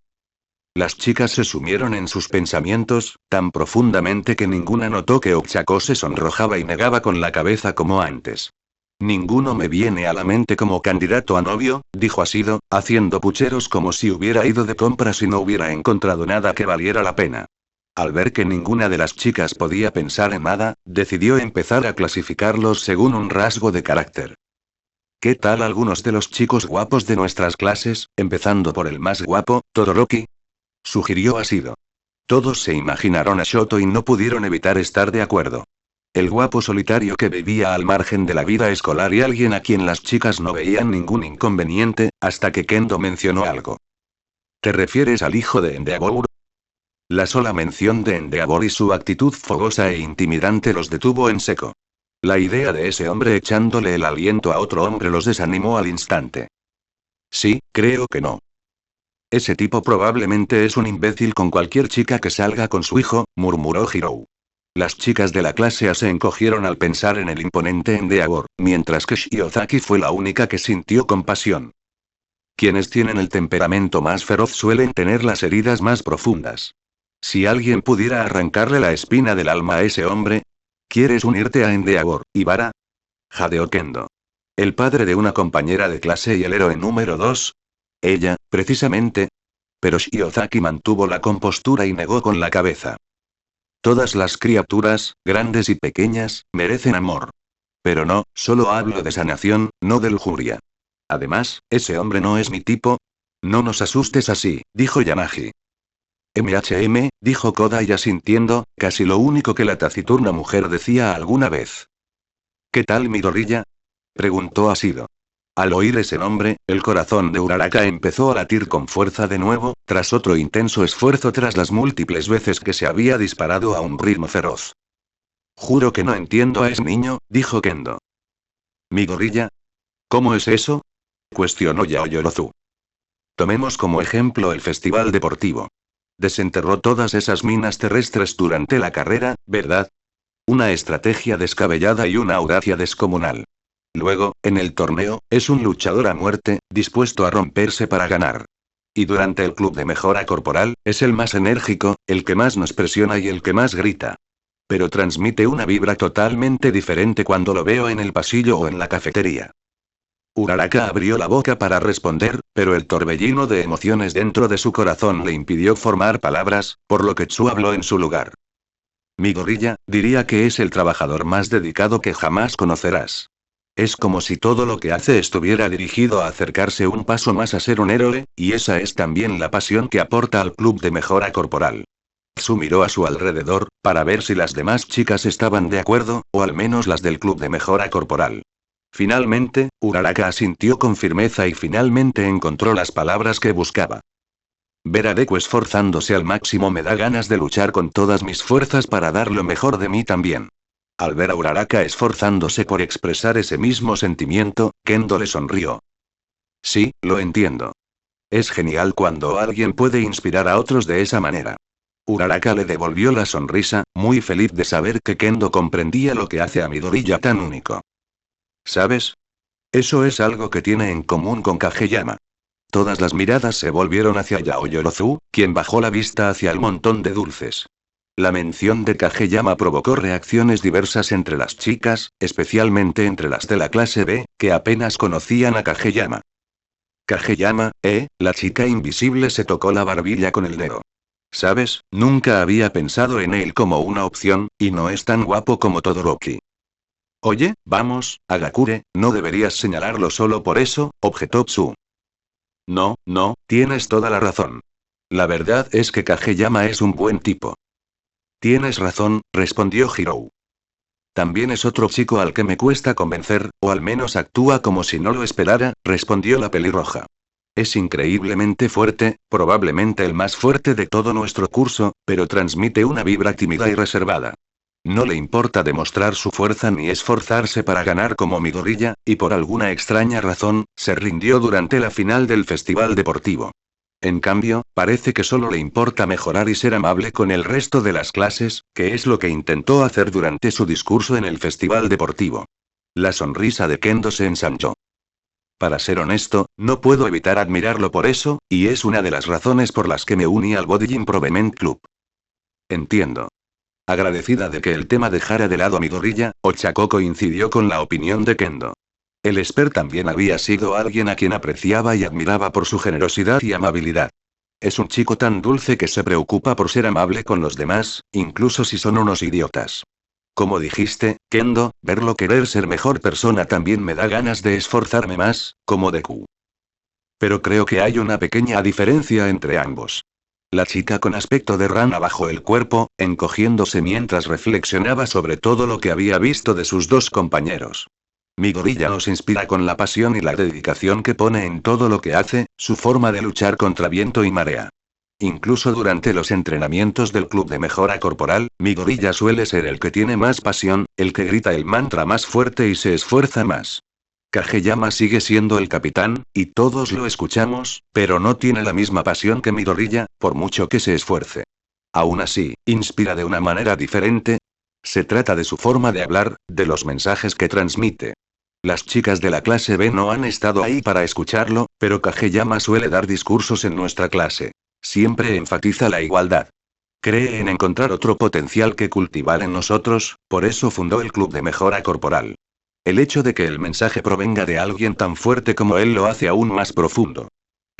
Las chicas se sumieron en sus pensamientos, tan profundamente que ninguna notó que Ochako se sonrojaba y negaba con la cabeza como antes. Ninguno me viene a la mente como candidato a novio, dijo Asido, haciendo pucheros como si hubiera ido de compras y no hubiera encontrado nada que valiera la pena. Al ver que ninguna de las chicas podía pensar en nada, decidió empezar a clasificarlos según un rasgo de carácter. ¿Qué tal algunos de los chicos guapos de nuestras clases, empezando por el más guapo, Todoroki? Sugirió Asido. Todos se imaginaron a Shoto y no pudieron evitar estar de acuerdo. El guapo solitario que vivía al margen de la vida escolar y alguien a quien las chicas no veían ningún inconveniente, hasta que Kendo mencionó algo. ¿Te refieres al hijo de Endeavor? La sola mención de Endeavor y su actitud fogosa e intimidante los detuvo en seco. La idea de ese hombre echándole el aliento a otro hombre los desanimó al instante. Sí, creo que no. Ese tipo probablemente es un imbécil con cualquier chica que salga con su hijo, murmuró Hirou. Las chicas de la clase A se encogieron al pensar en el imponente Endeavor, mientras que Shiozaki fue la única que sintió compasión. Quienes tienen el temperamento más feroz suelen tener las heridas más profundas. Si alguien pudiera arrancarle la espina del alma a ese hombre... ¿Quieres unirte a Endeavor, Ibara? Jadeó Kendo. El padre de una compañera de clase y el héroe número 2. Ella, precisamente. Pero Shiozaki mantuvo la compostura y negó con la cabeza. Todas las criaturas, grandes y pequeñas, merecen amor. Pero no, solo hablo de sanación, no de lujuria. Además, ese hombre no es mi tipo. No nos asustes así, dijo Yanagi. Dijo Kodai asintiendo, casi lo único que la taciturna mujer decía alguna vez. ¿Qué tal Midoriya? Preguntó Asido. Al oír ese nombre, el corazón de Uraraka empezó a latir con fuerza de nuevo, tras otro intenso esfuerzo tras las múltiples veces que se había disparado a un ritmo feroz. Juro que no entiendo a ese niño, dijo Kendo. ¿Midoriya? ¿Cómo es eso? Cuestionó Yaoyorozu. Tomemos como ejemplo el festival deportivo. Desenterró todas esas minas terrestres durante la carrera, ¿verdad? Una estrategia descabellada y una audacia descomunal. Luego, en el torneo, es un luchador a muerte, dispuesto a romperse para ganar. Y durante el club de mejora corporal, es el más enérgico, el que más nos presiona y el que más grita. Pero transmite una vibra totalmente diferente cuando lo veo en el pasillo o en la cafetería. Uraraka abrió la boca para responder, pero el torbellino de emociones dentro de su corazón le impidió formar palabras, por lo que Tsu habló en su lugar. Midoriya, diría que es el trabajador más dedicado que jamás conocerás. Es como si todo lo que hace estuviera dirigido a acercarse un paso más a ser un héroe, y esa es también la pasión que aporta al club de mejora corporal. Tsu miró a su alrededor, para ver si las demás chicas estaban de acuerdo, o al menos las del club de mejora corporal. Finalmente, Uraraka asintió con firmeza y finalmente encontró las palabras que buscaba. Ver a Deku esforzándose al máximo me da ganas de luchar con todas mis fuerzas para dar lo mejor de mí también. Al ver a Uraraka esforzándose por expresar ese mismo sentimiento, Kendo le sonrió. Sí, lo entiendo. Es genial cuando alguien puede inspirar a otros de esa manera. Uraraka le devolvió la sonrisa, muy feliz de saber que Kendo comprendía lo que hace a Midoriya tan único. ¿Sabes? Eso es algo que tiene en común con Kageyama. Todas las miradas se volvieron hacia Yaoyorozu, quien bajó la vista hacia el montón de dulces. La mención de Kageyama provocó reacciones diversas entre las chicas, especialmente entre las de la clase B, que apenas conocían a Kageyama. Kageyama, la chica invisible se tocó la barbilla con el dedo. ¿Sabes? Nunca había pensado en él como una opción, y no es tan guapo como Todoroki. Oye, vamos, Hagakure, no deberías señalarlo solo por eso, objetó Tsu. No, tienes toda la razón. La verdad es que Kageyama es un buen tipo. Tienes razón, respondió Hirou. También es otro chico al que me cuesta convencer, o al menos actúa como si no lo esperara, respondió la pelirroja. Es increíblemente fuerte, probablemente el más fuerte de todo nuestro curso, pero transmite una vibra tímida y reservada. No le importa demostrar su fuerza ni esforzarse para ganar como Midoriya, y por alguna extraña razón, se rindió durante la final del festival deportivo. En cambio, parece que solo le importa mejorar y ser amable con el resto de las clases, que es lo que intentó hacer durante su discurso en el festival deportivo. La sonrisa de Kendo se ensanchó. Para ser honesto, no puedo evitar admirarlo por eso, y es una de las razones por las que me uní al Body Improvement Club. Entiendo. Agradecida de que el tema dejara de lado a Midoriya, Ochako coincidió con la opinión de Kendo. El Esper también había sido alguien a quien apreciaba y admiraba por su generosidad y amabilidad. Es un chico tan dulce que se preocupa por ser amable con los demás, incluso si son unos idiotas. Como dijiste, Kendo, verlo querer ser mejor persona también me da ganas de esforzarme más, como Deku. Pero creo que hay una pequeña diferencia entre ambos. La chica con aspecto de rana bajó el cuerpo, encogiéndose mientras reflexionaba sobre todo lo que había visto de sus dos compañeros. Midoriya nos inspira con la pasión y la dedicación que pone en todo lo que hace, su forma de luchar contra viento y marea. Incluso durante los entrenamientos del club de mejora corporal, Midoriya suele ser el que tiene más pasión, el que grita el mantra más fuerte y se esfuerza más. Kageyama sigue siendo el capitán, y todos lo escuchamos, pero no tiene la misma pasión que Midoriya, por mucho que se esfuerce. Aún así, inspira de una manera diferente. Se trata de su forma de hablar, de los mensajes que transmite. Las chicas de la clase B no han estado ahí para escucharlo, pero Kageyama suele dar discursos en nuestra clase. Siempre enfatiza la igualdad. Cree en encontrar otro potencial que cultivar en nosotros, por eso fundó el Club de Mejora Corporal. El hecho de que el mensaje provenga de alguien tan fuerte como él lo hace aún más profundo.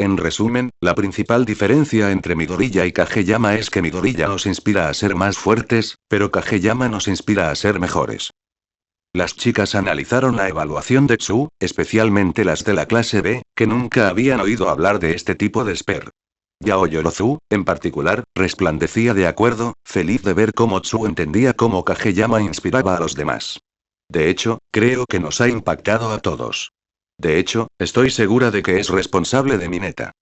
En resumen, la principal diferencia entre Midoriya y Kageyama es que Midoriya nos inspira a ser más fuertes, pero Kageyama nos inspira a ser mejores. Las chicas analizaron la evaluación de Tsu, especialmente las de la clase B, que nunca habían oído hablar de este tipo de esper. Yao Yorozu, en particular, resplandecía de acuerdo, feliz de ver cómo Tsu entendía cómo Kageyama inspiraba a los demás. De hecho, creo que nos ha impactado a todos. De hecho, estoy segura de que es responsable de Mineta.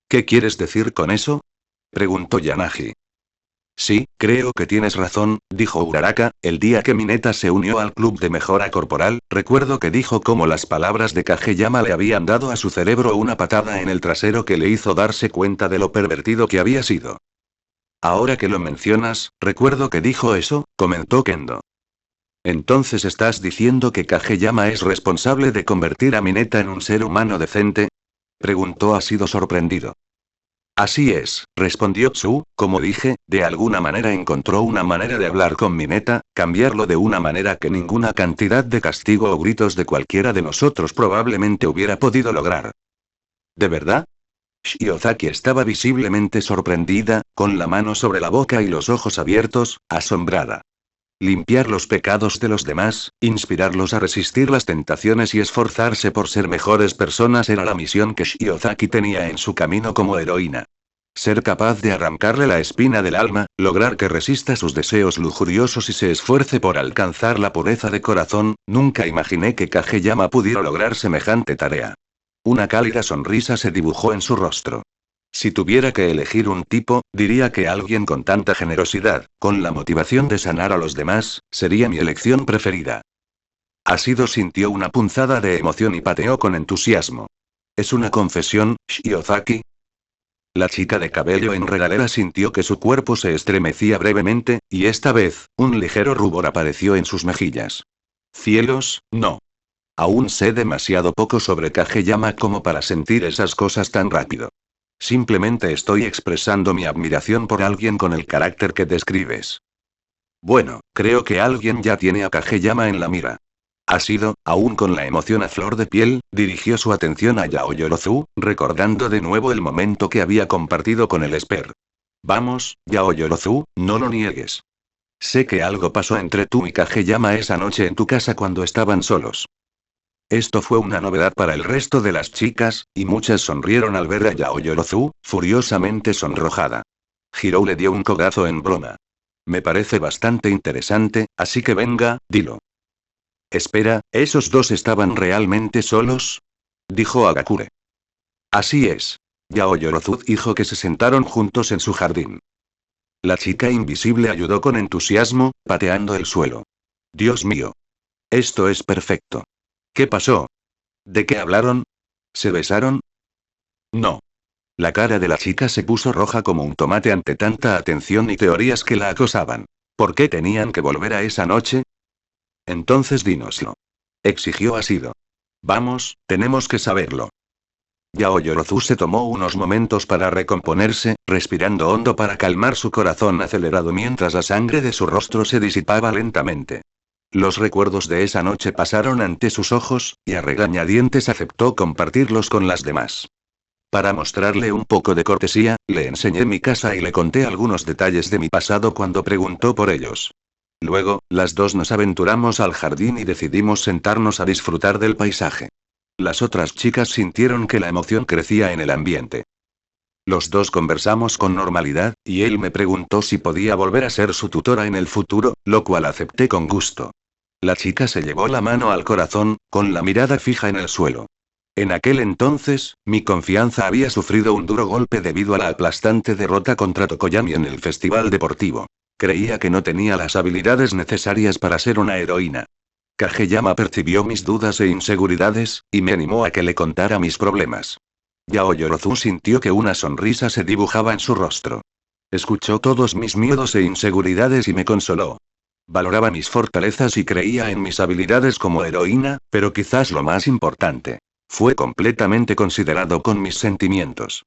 ¿Qué quieres decir con eso? Preguntó Yanagi. Sí, creo que tienes razón, dijo Uraraka. El día que Mineta se unió al club de mejora corporal, recuerdo que dijo cómo las palabras de Kageyama le habían dado a su cerebro una patada en el trasero que le hizo darse cuenta de lo pervertido que había sido. Ahora que lo mencionas, recuerdo que dijo eso, comentó Kendo. Entonces estás diciendo que Kageyama es responsable de convertir a Mineta en un ser humano decente? Preguntó Ashido sorprendido. Así es, respondió Tsu, como dije, de alguna manera encontró una manera de hablar con Mineta, cambiarlo de una manera que ninguna cantidad de castigo o gritos de cualquiera de nosotros probablemente hubiera podido lograr. ¿De verdad? Shiozaki estaba visiblemente sorprendida, con la mano sobre la boca y los ojos abiertos, asombrada. Limpiar los pecados de los demás, inspirarlos a resistir las tentaciones y esforzarse por ser mejores personas era la misión que Shiozaki tenía en su camino como heroína. Ser capaz de arrancarle la espina del alma, lograr que resista sus deseos lujuriosos y se esfuerce por alcanzar la pureza de corazón, nunca imaginé que Kageyama pudiera lograr semejante tarea. Una cálida sonrisa se dibujó en su rostro. Si tuviera que elegir un tipo, diría que alguien con tanta generosidad, con la motivación de sanar a los demás, sería mi elección preferida. Ashido sintió una punzada de emoción y pateó con entusiasmo. ¿Es una confesión, Shiozaki? La chica de cabello enredadera sintió que su cuerpo se estremecía brevemente, y esta vez, un ligero rubor apareció en sus mejillas. Cielos, no. Aún sé demasiado poco sobre Kageyama como para sentir esas cosas tan rápido. Simplemente estoy expresando mi admiración por alguien con el carácter que describes. Bueno, creo que alguien ya tiene a Kageyama en la mira. Ashido, aún con la emoción a flor de piel, dirigió su atención a Yao Yorozu, recordando de nuevo el momento que había compartido con el esper. Vamos, Yao Yorozu, no lo niegues. Sé que algo pasó entre tú y Kageyama esa noche en tu casa cuando estaban solos. Esto fue una novedad para el resto de las chicas, y muchas sonrieron al ver a Yao Yorozu, furiosamente sonrojada. Hirou le dio un codazo en broma. Me parece bastante interesante, así que venga, dilo. Espera, ¿esos dos estaban realmente solos? Dijo Agakure. Así es. Yao Yorozu dijo que se sentaron juntos en su jardín. La chica invisible ayudó con entusiasmo, pateando el suelo. Dios mío. Esto es perfecto. ¿Qué pasó? ¿De qué hablaron? ¿Se besaron? No. La cara de la chica se puso roja como un tomate ante tanta atención y teorías que la acosaban. ¿Por qué tenían que volver a esa noche? Entonces dínoslo. Exigió Ashido. Vamos, tenemos que saberlo. Yao Yorozu se tomó unos momentos para recomponerse, respirando hondo para calmar su corazón acelerado mientras la sangre de su rostro se disipaba lentamente. Los recuerdos de esa noche pasaron ante sus ojos, y a regañadientes aceptó compartirlos con las demás. Para mostrarle un poco de cortesía, le enseñé mi casa y le conté algunos detalles de mi pasado cuando preguntó por ellos. Luego, las dos nos aventuramos al jardín y decidimos sentarnos a disfrutar del paisaje. Las otras chicas sintieron que la emoción crecía en el ambiente. Los dos conversamos con normalidad, y él me preguntó si podía volver a ser su tutora en el futuro, lo cual acepté con gusto. La chica se llevó la mano al corazón, con la mirada fija en el suelo. En aquel entonces, mi confianza había sufrido un duro golpe debido a la aplastante derrota contra Tokoyami en el festival deportivo. Creía que no tenía las habilidades necesarias para ser una heroína. Kageyama percibió mis dudas e inseguridades, y me animó a que le contara mis problemas. Yao Yorozu sintió que una sonrisa se dibujaba en su rostro. Escuchó todos mis miedos e inseguridades y me consoló. Valoraba mis fortalezas y creía en mis habilidades como heroína, pero quizás lo más importante. Fue completamente considerado con mis sentimientos.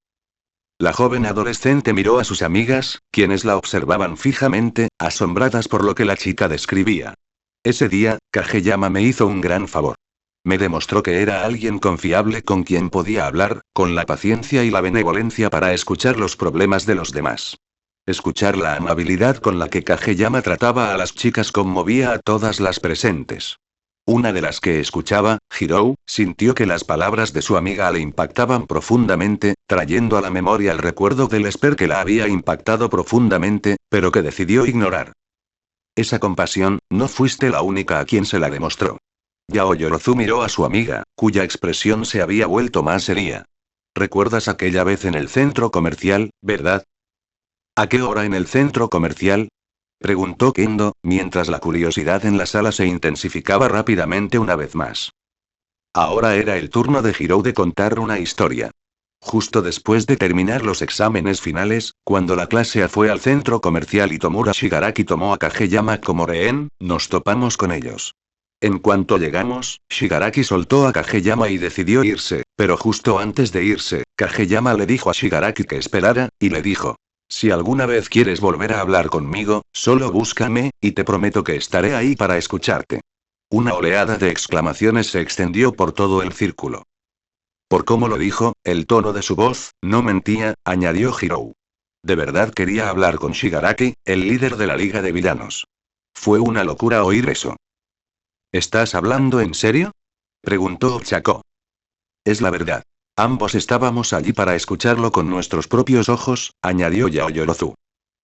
La joven adolescente miró a sus amigas, quienes la observaban fijamente, asombradas por lo que la chica describía. Ese día, Kageyama me hizo un gran favor. Me demostró que era alguien confiable con quien podía hablar, con la paciencia y la benevolencia para escuchar los problemas de los demás. Escuchar la amabilidad con la que Kageyama trataba a las chicas conmovía a todas las presentes. Una de las que escuchaba, Hirou, sintió que las palabras de su amiga le impactaban profundamente, trayendo a la memoria el recuerdo del Esper que la había impactado profundamente, pero que decidió ignorar. Esa compasión, no fuiste la única a quien se la demostró. Yao Yorozu miró a su amiga, cuya expresión se había vuelto más seria. ¿Recuerdas aquella vez en el centro comercial, verdad? ¿A qué hora en el centro comercial? Preguntó Kendo, mientras la curiosidad en la sala se intensificaba rápidamente una vez más. Ahora era el turno de Hirou de contar una historia. Justo después de terminar los exámenes finales, cuando la clase A fue al centro comercial y Tomura Shigaraki tomó a Kageyama como rehén, nos topamos con ellos. En cuanto llegamos, Shigaraki soltó a Kageyama y decidió irse, pero justo antes de irse, Kageyama le dijo a Shigaraki que esperara, y le dijo: si alguna vez quieres volver a hablar conmigo, solo búscame, y te prometo que estaré ahí para escucharte. Una oleada de exclamaciones se extendió por todo el círculo. Por cómo lo dijo, el tono de su voz, no mentía, añadió Hirou. De verdad quería hablar con Shigaraki, el líder de la Liga de Villanos. Fue una locura oír eso. ¿Estás hablando en serio? Preguntó Ochako. Es la verdad. Ambos estábamos allí para escucharlo con nuestros propios ojos, añadió Yao Yorozu.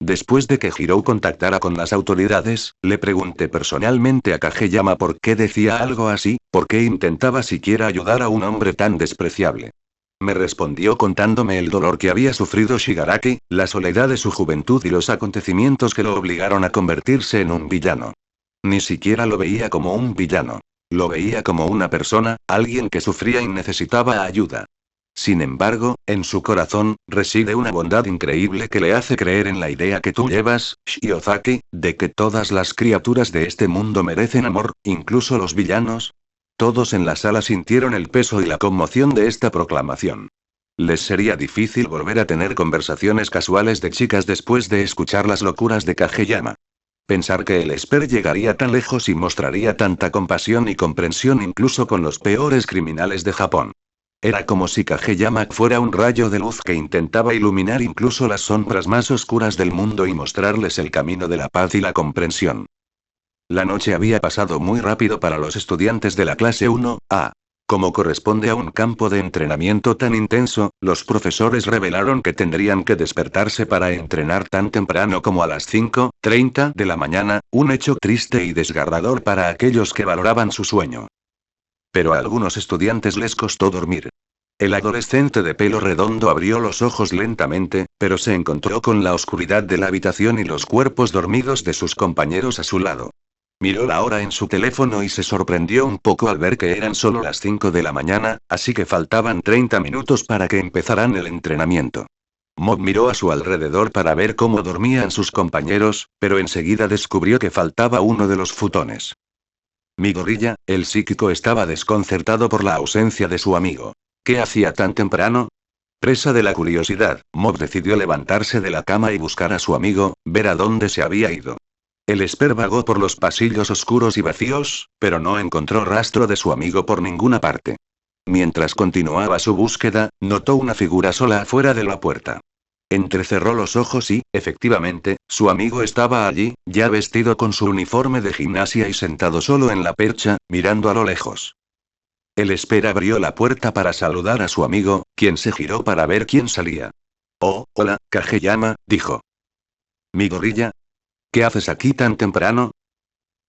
Después de que Hirou contactara con las autoridades, le pregunté personalmente a Kageyama por qué decía algo así, por qué intentaba siquiera ayudar a un hombre tan despreciable. Me respondió contándome el dolor que había sufrido Shigaraki, la soledad de su juventud y los acontecimientos que lo obligaron a convertirse en un villano. Ni siquiera lo veía como un villano. Lo veía como una persona, alguien que sufría y necesitaba ayuda. Sin embargo, en su corazón, reside una bondad increíble que le hace creer en la idea que tú llevas, Shiozaki, de que todas las criaturas de este mundo merecen amor, incluso los villanos. Todos en la sala sintieron el peso y la conmoción de esta proclamación. Les sería difícil volver a tener conversaciones casuales de chicas después de escuchar las locuras de Kageyama. Pensar que el Esper llegaría tan lejos y mostraría tanta compasión y comprensión incluso con los peores criminales de Japón. Era como si Kageyama fuera un rayo de luz que intentaba iluminar incluso las sombras más oscuras del mundo y mostrarles el camino de la paz y la comprensión. La noche había pasado muy rápido para los estudiantes de la clase 1A. Como corresponde a un campo de entrenamiento tan intenso, los profesores revelaron que tendrían que despertarse para entrenar tan temprano como a las 5:30 de la mañana, un hecho triste y desgarrador para aquellos que valoraban su sueño. Pero a algunos estudiantes les costó dormir. El adolescente de pelo redondo abrió los ojos lentamente, pero se encontró con la oscuridad de la habitación y los cuerpos dormidos de sus compañeros a su lado. Miró la hora en su teléfono y se sorprendió un poco al ver que eran solo las 5 de la mañana, así que faltaban 30 minutos para que empezaran el entrenamiento. Mob miró a su alrededor para ver cómo dormían sus compañeros, pero enseguida descubrió que faltaba uno de los futones. Mi gorilla, el psíquico, estaba desconcertado por la ausencia de su amigo. ¿Qué hacía tan temprano? Presa de la curiosidad, Mob decidió levantarse de la cama y buscar a su amigo, ver a dónde se había ido. El Esper vagó por los pasillos oscuros y vacíos, pero no encontró rastro de su amigo por ninguna parte. Mientras continuaba su búsqueda, notó una figura sola afuera de la puerta. Entrecerró los ojos y, efectivamente, su amigo estaba allí, ya vestido con su uniforme de gimnasia y sentado solo en la percha, mirando a lo lejos. El Esper abrió la puerta para saludar a su amigo, quien se giró para ver quién salía. Oh, hola, Kageyama, dijo. Mi gorilla. ¿Qué haces aquí tan temprano?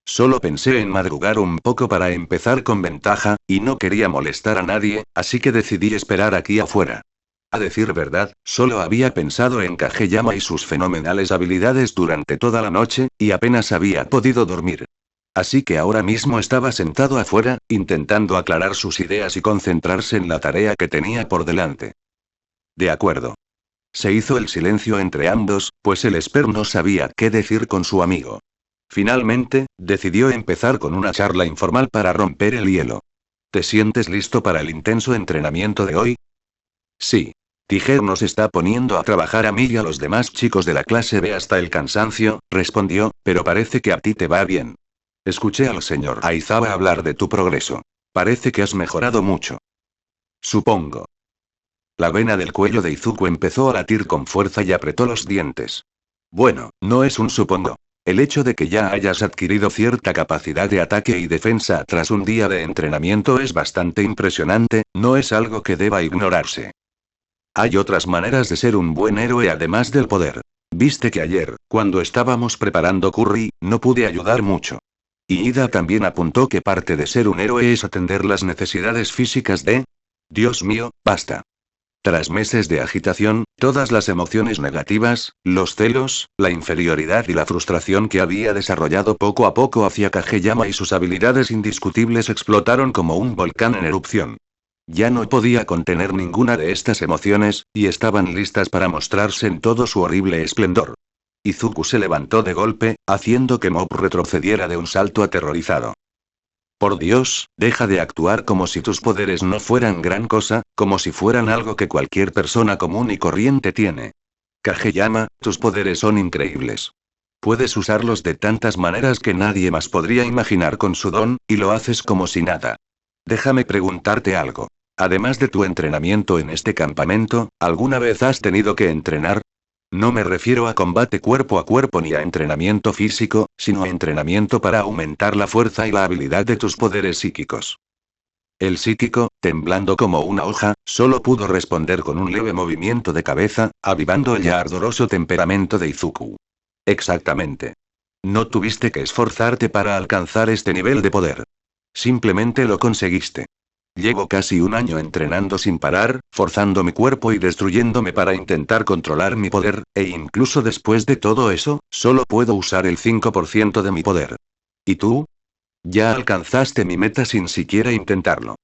Solo pensé en madrugar un poco para empezar con ventaja, y no quería molestar a nadie, así que decidí esperar aquí afuera. A decir verdad, solo había pensado en Kageyama y sus fenomenales habilidades durante toda la noche, y apenas había podido dormir. Así que ahora mismo estaba sentado afuera, intentando aclarar sus ideas y concentrarse en la tarea que tenía por delante. De acuerdo. Se hizo el silencio entre ambos, pues el Esper no sabía qué decir con su amigo. Finalmente, decidió empezar con una charla informal para romper el hielo. ¿Te sientes listo para el intenso entrenamiento de hoy? Sí. Tiger nos está poniendo a trabajar a mí y a los demás chicos de la clase B hasta el cansancio, respondió, pero parece que a ti te va bien. Escuché al señor Aizawa hablar de tu progreso. Parece que has mejorado mucho. Supongo. La vena del cuello de Izuku empezó a latir con fuerza y apretó los dientes. Bueno, no es un supongo. El hecho de que ya hayas adquirido cierta capacidad de ataque y defensa tras un día de entrenamiento es bastante impresionante, no es algo que deba ignorarse. Hay otras maneras de ser un buen héroe además del poder. Viste que ayer, cuando estábamos preparando curry, no pude ayudar mucho. Y Ida también apuntó que parte de ser un héroe es atender las necesidades físicas de... Dios mío, basta. Tras meses de agitación, todas las emociones negativas, los celos, la inferioridad y la frustración que había desarrollado poco a poco hacia Kageyama y sus habilidades indiscutibles explotaron como un volcán en erupción. Ya no podía contener ninguna de estas emociones, y estaban listas para mostrarse en todo su horrible esplendor. Izuku se levantó de golpe, haciendo que Mob retrocediera de un salto aterrorizado. Por Dios, deja de actuar como si tus poderes no fueran gran cosa, como si fueran algo que cualquier persona común y corriente tiene. Kageyama, tus poderes son increíbles. Puedes usarlos de tantas maneras que nadie más podría imaginar con su don, y lo haces como si nada. Déjame preguntarte algo. Además de tu entrenamiento en este campamento, ¿alguna vez has tenido que entrenar? No me refiero a combate cuerpo a cuerpo ni a entrenamiento físico, sino a entrenamiento para aumentar la fuerza y la habilidad de tus poderes psíquicos. El psíquico, temblando como una hoja, solo pudo responder con un leve movimiento de cabeza, avivando el ya ardoroso temperamento de Izuku. Exactamente. No tuviste que esforzarte para alcanzar este nivel de poder. Simplemente lo conseguiste. Llevo casi un año entrenando sin parar, forzando mi cuerpo y destruyéndome para intentar controlar mi poder, e incluso después de todo eso, solo puedo usar el 5% de mi poder. ¿Y tú? Ya alcanzaste mi meta sin siquiera intentarlo.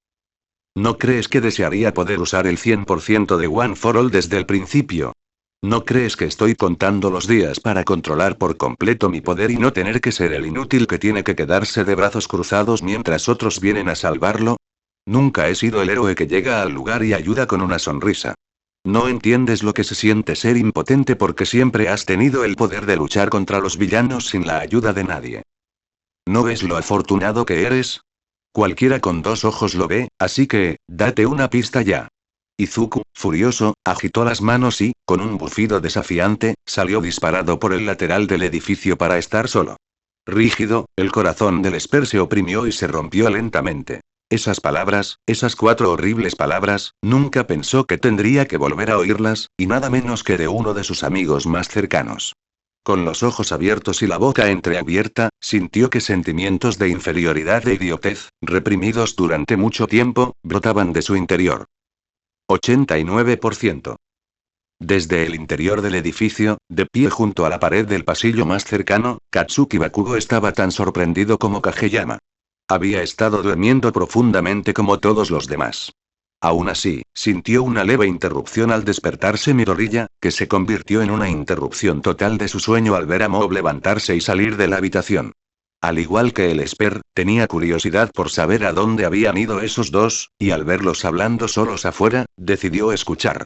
¿No crees que desearía poder usar el 100% de One for All desde el principio? ¿No crees que estoy contando los días para controlar por completo mi poder y no tener que ser el inútil que tiene que quedarse de brazos cruzados mientras otros vienen a salvarlo? Nunca he sido el héroe que llega al lugar y ayuda con una sonrisa. No entiendes lo que se siente ser impotente porque siempre has tenido el poder de luchar contra los villanos sin la ayuda de nadie. ¿No ves lo afortunado que eres? Cualquiera con dos ojos lo ve, así que, date una pista ya. Izuku, furioso, agitó las manos y, con un bufido desafiante, salió disparado por el lateral del edificio para estar solo. Rígido, el corazón del Esper se oprimió y se rompió lentamente. Esas palabras, esas 4 horribles palabras, nunca pensó que tendría que volver a oírlas, y nada menos que de uno de sus amigos más cercanos. Con los ojos abiertos y la boca entreabierta, sintió que sentimientos de inferioridad e idiotez, reprimidos durante mucho tiempo, brotaban de su interior. 89%. Desde el interior del edificio, de pie junto a la pared del pasillo más cercano, Katsuki Bakugo estaba tan sorprendido como Kageyama. Había estado durmiendo profundamente como todos los demás. Aún así, sintió una leve interrupción al despertarse Midoriya, que se convirtió en una interrupción total de su sueño al ver a Mob levantarse y salir de la habitación. Al igual que el Esper, tenía curiosidad por saber a dónde habían ido esos dos, y al verlos hablando solos afuera, decidió escuchar.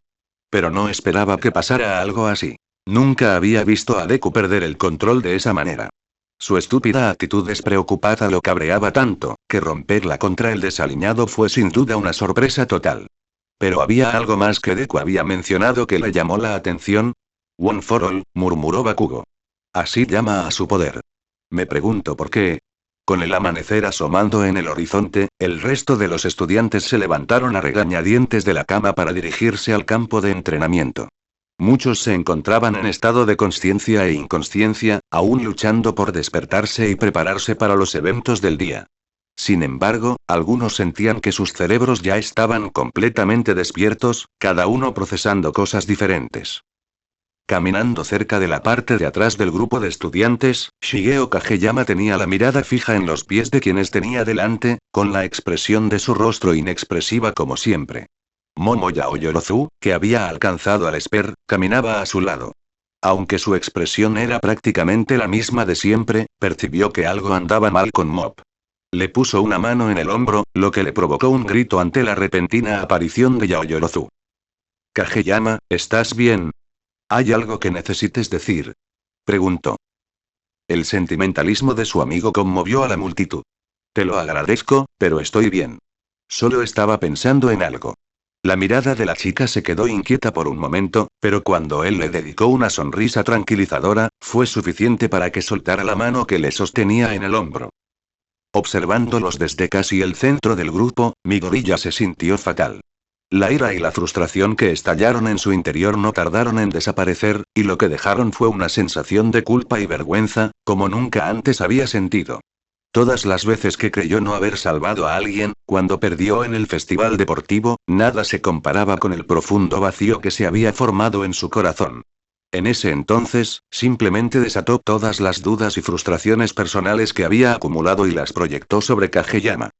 Pero no esperaba que pasara algo así. Nunca había visto a Deku perder el control de esa manera. Su estúpida actitud despreocupada lo cabreaba tanto, que romperla contra el desaliñado fue sin duda una sorpresa total. Pero había algo más que Deku había mencionado que le llamó la atención. One for All, murmuró Bakugo. Así llama a su poder. Me pregunto por qué. Con el amanecer asomando en el horizonte, el resto de los estudiantes se levantaron a regañadientes de la cama para dirigirse al campo de entrenamiento. Muchos se encontraban en estado de consciencia e inconsciencia, aún luchando por despertarse y prepararse para los eventos del día. Sin embargo, algunos sentían que sus cerebros ya estaban completamente despiertos, cada uno procesando cosas diferentes. Caminando cerca de la parte de atrás del grupo de estudiantes, Shigeo Kageyama tenía la mirada fija en los pies de quienes tenía delante, con la expresión de su rostro inexpresiva como siempre. Momo Yaoyorozu, que había alcanzado al Esper, caminaba a su lado. Aunque su expresión era prácticamente la misma de siempre, percibió que algo andaba mal con Mob. Le puso una mano en el hombro, lo que le provocó un grito ante la repentina aparición de Yaoyorozu. Kageyama, ¿estás bien? ¿Hay algo que necesites decir? Preguntó. El sentimentalismo de su amigo conmovió a la multitud. Te lo agradezco, pero estoy bien. Solo estaba pensando en algo. La mirada de la chica se quedó inquieta por un momento, pero cuando él le dedicó una sonrisa tranquilizadora, fue suficiente para que soltara la mano que le sostenía en el hombro. Observándolos desde casi el centro del grupo, Midoriya se sintió fatal. La ira y la frustración que estallaron en su interior no tardaron en desaparecer, y lo que dejaron fue una sensación de culpa y vergüenza, como nunca antes había sentido. Todas las veces que creyó no haber salvado a alguien, cuando perdió en el festival deportivo, nada se comparaba con el profundo vacío que se había formado en su corazón. En ese entonces, simplemente desató todas las dudas y frustraciones personales que había acumulado y las proyectó sobre Kageyama.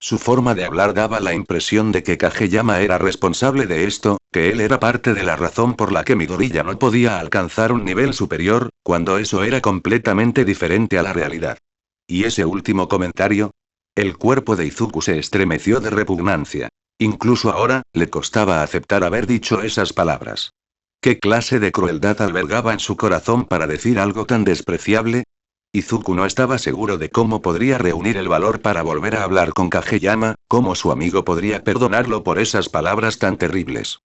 Su forma de hablar daba la impresión de que Kageyama era responsable de esto, que él era parte de la razón por la que Midoriya no podía alcanzar un nivel superior, cuando eso era completamente diferente a la realidad. ¿Y ese último comentario? El cuerpo de Izuku se estremeció de repugnancia. Incluso ahora, le costaba aceptar haber dicho esas palabras. ¿Qué clase de crueldad albergaba en su corazón para decir algo tan despreciable? Izuku no estaba seguro de cómo podría reunir el valor para volver a hablar con Kageyama, cómo su amigo podría perdonarlo por esas palabras tan terribles.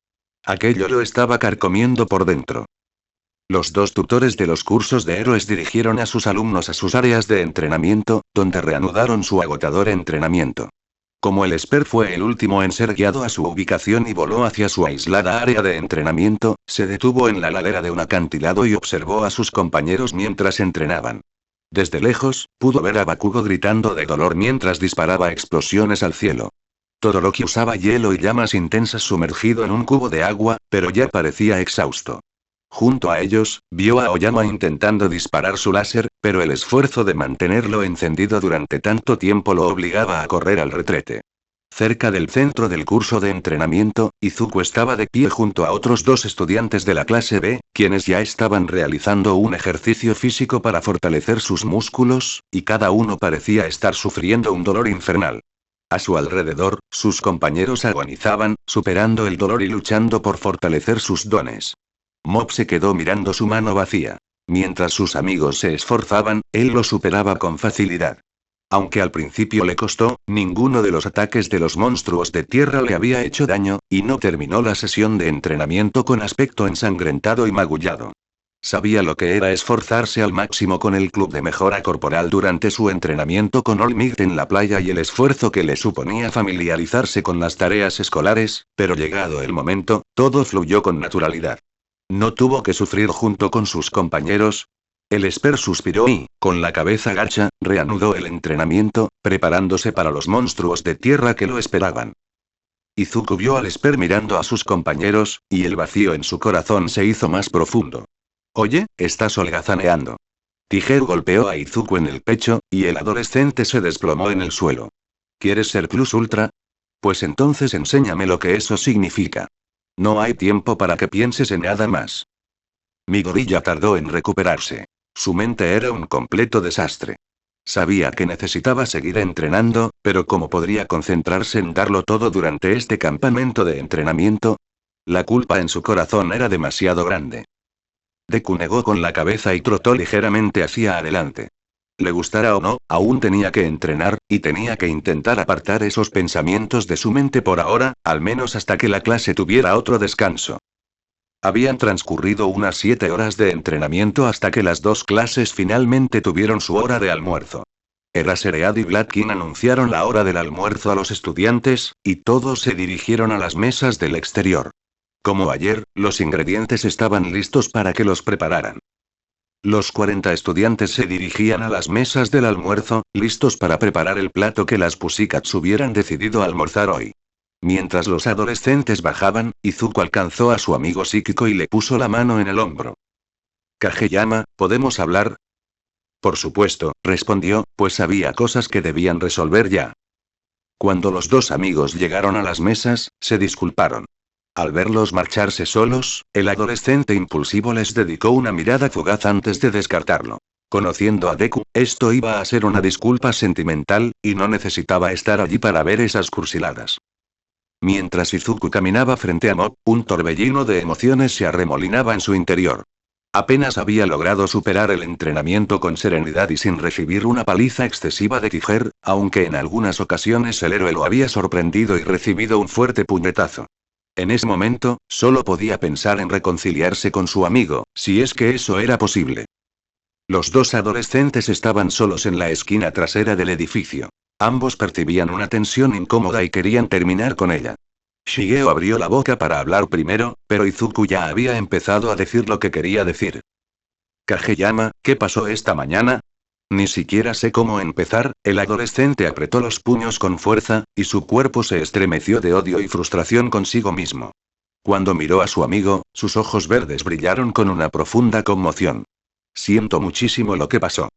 Aquello lo estaba carcomiendo por dentro. Los dos tutores de los cursos de héroes dirigieron a sus alumnos a sus áreas de entrenamiento, donde reanudaron su agotador entrenamiento. Como el Esper fue el último en ser guiado a su ubicación y voló hacia su aislada área de entrenamiento, se detuvo en la ladera de un acantilado y observó a sus compañeros mientras entrenaban. Desde lejos, pudo ver a Bakugo gritando de dolor mientras disparaba explosiones al cielo. Todoroki usaba hielo y llamas intensas sumergido en un cubo de agua, pero ya parecía exhausto. Junto a ellos, vio a Oyama intentando disparar su láser, pero el esfuerzo de mantenerlo encendido durante tanto tiempo lo obligaba a correr al retrete. Cerca del centro del curso de entrenamiento, Izuku estaba de pie junto a otros dos estudiantes de la clase B, quienes ya estaban realizando un ejercicio físico para fortalecer sus músculos, y cada uno parecía estar sufriendo un dolor infernal. A su alrededor, sus compañeros agonizaban, superando el dolor y luchando por fortalecer sus dones. Mob se quedó mirando su mano vacía. Mientras sus amigos se esforzaban, él lo superaba con facilidad. Aunque al principio le costó, ninguno de los ataques de los monstruos de tierra le había hecho daño, y no terminó la sesión de entrenamiento con aspecto ensangrentado y magullado. Sabía lo que era esforzarse al máximo con el club de mejora corporal durante su entrenamiento con All Might en la playa y el esfuerzo que le suponía familiarizarse con las tareas escolares, pero llegado el momento, todo fluyó con naturalidad. No tuvo que sufrir junto con sus compañeros. El Esper suspiró y, con la cabeza gacha, reanudó el entrenamiento, preparándose para los monstruos de tierra que lo esperaban. Izuku vio al Esper mirando a sus compañeros, y el vacío en su corazón se hizo más profundo. Oye, estás holgazaneando. Tijeru golpeó a Izuku en el pecho, y el adolescente se desplomó en el suelo. ¿Quieres ser Plus Ultra? Pues entonces enséñame lo que eso significa. No hay tiempo para que pienses en nada más. Midoriya tardó en recuperarse. Su mente era un completo desastre. Sabía que necesitaba seguir entrenando, pero ¿cómo podría concentrarse en darlo todo durante este campamento de entrenamiento? La culpa en su corazón era demasiado grande. Deku negó con la cabeza y trotó ligeramente hacia adelante. Le gustara o no, aún tenía que entrenar, y tenía que intentar apartar esos pensamientos de su mente por ahora, al menos hasta que la clase tuviera otro descanso. Habían transcurrido unas 7 horas de entrenamiento hasta que las dos clases finalmente tuvieron su hora de almuerzo. Eraserhead y Black-King anunciaron la hora del almuerzo a los estudiantes, y todos se dirigieron a las mesas del exterior. Como ayer, los ingredientes estaban listos para que los prepararan. Los 40 estudiantes se dirigían a las mesas del almuerzo, listos para preparar el plato que las Pussycats hubieran decidido almorzar hoy. Mientras los adolescentes bajaban, Izuku alcanzó a su amigo psíquico y le puso la mano en el hombro. Kageyama, ¿podemos hablar? Por supuesto, respondió, pues había cosas que debían resolver ya. Cuando los dos amigos llegaron a las mesas, se disculparon. Al verlos marcharse solos, el adolescente impulsivo les dedicó una mirada fugaz antes de descartarlo. Conociendo a Deku, esto iba a ser una disculpa sentimental, y no necesitaba estar allí para ver esas cursiladas. Mientras Izuku caminaba frente a Mob, un torbellino de emociones se arremolinaba en su interior. Apenas había logrado superar el entrenamiento con serenidad y sin recibir una paliza excesiva de Tiger, aunque en algunas ocasiones el héroe lo había sorprendido y recibido un fuerte puñetazo. En ese momento, solo podía pensar en reconciliarse con su amigo, si es que eso era posible. Los dos adolescentes estaban solos en la esquina trasera del edificio. Ambos percibían una tensión incómoda y querían terminar con ella. Shigeo abrió la boca para hablar primero, pero Izuku ya había empezado a decir lo que quería decir. Kageyama, ¿qué pasó esta mañana? Ni siquiera sé cómo empezar. El adolescente apretó los puños con fuerza, y su cuerpo se estremeció de odio y frustración consigo mismo. Cuando miró a su amigo, sus ojos verdes brillaron con una profunda conmoción. Siento muchísimo lo que pasó.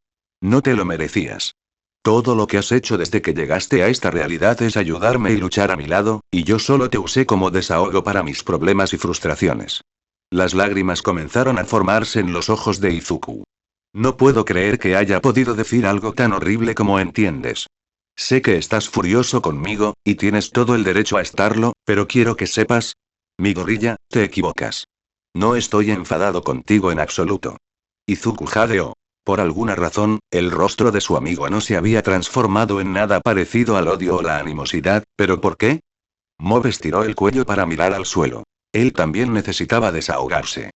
No te lo merecías. Todo lo que has hecho desde que llegaste a esta realidad es ayudarme y luchar a mi lado, y yo solo te usé como desahogo para mis problemas y frustraciones. Las lágrimas comenzaron a formarse en los ojos de Izuku. No puedo creer que haya podido decir algo tan horrible como entiendes. Sé que estás furioso conmigo, y tienes todo el derecho a estarlo, pero quiero que sepas. Midoriya, te equivocas. No estoy enfadado contigo en absoluto. Izuku jadeó. Por alguna razón, el rostro de su amigo no se había transformado en nada parecido al odio o la animosidad, ¿pero por qué? Mob estiró el cuello para mirar al suelo. Él también necesitaba desahogarse.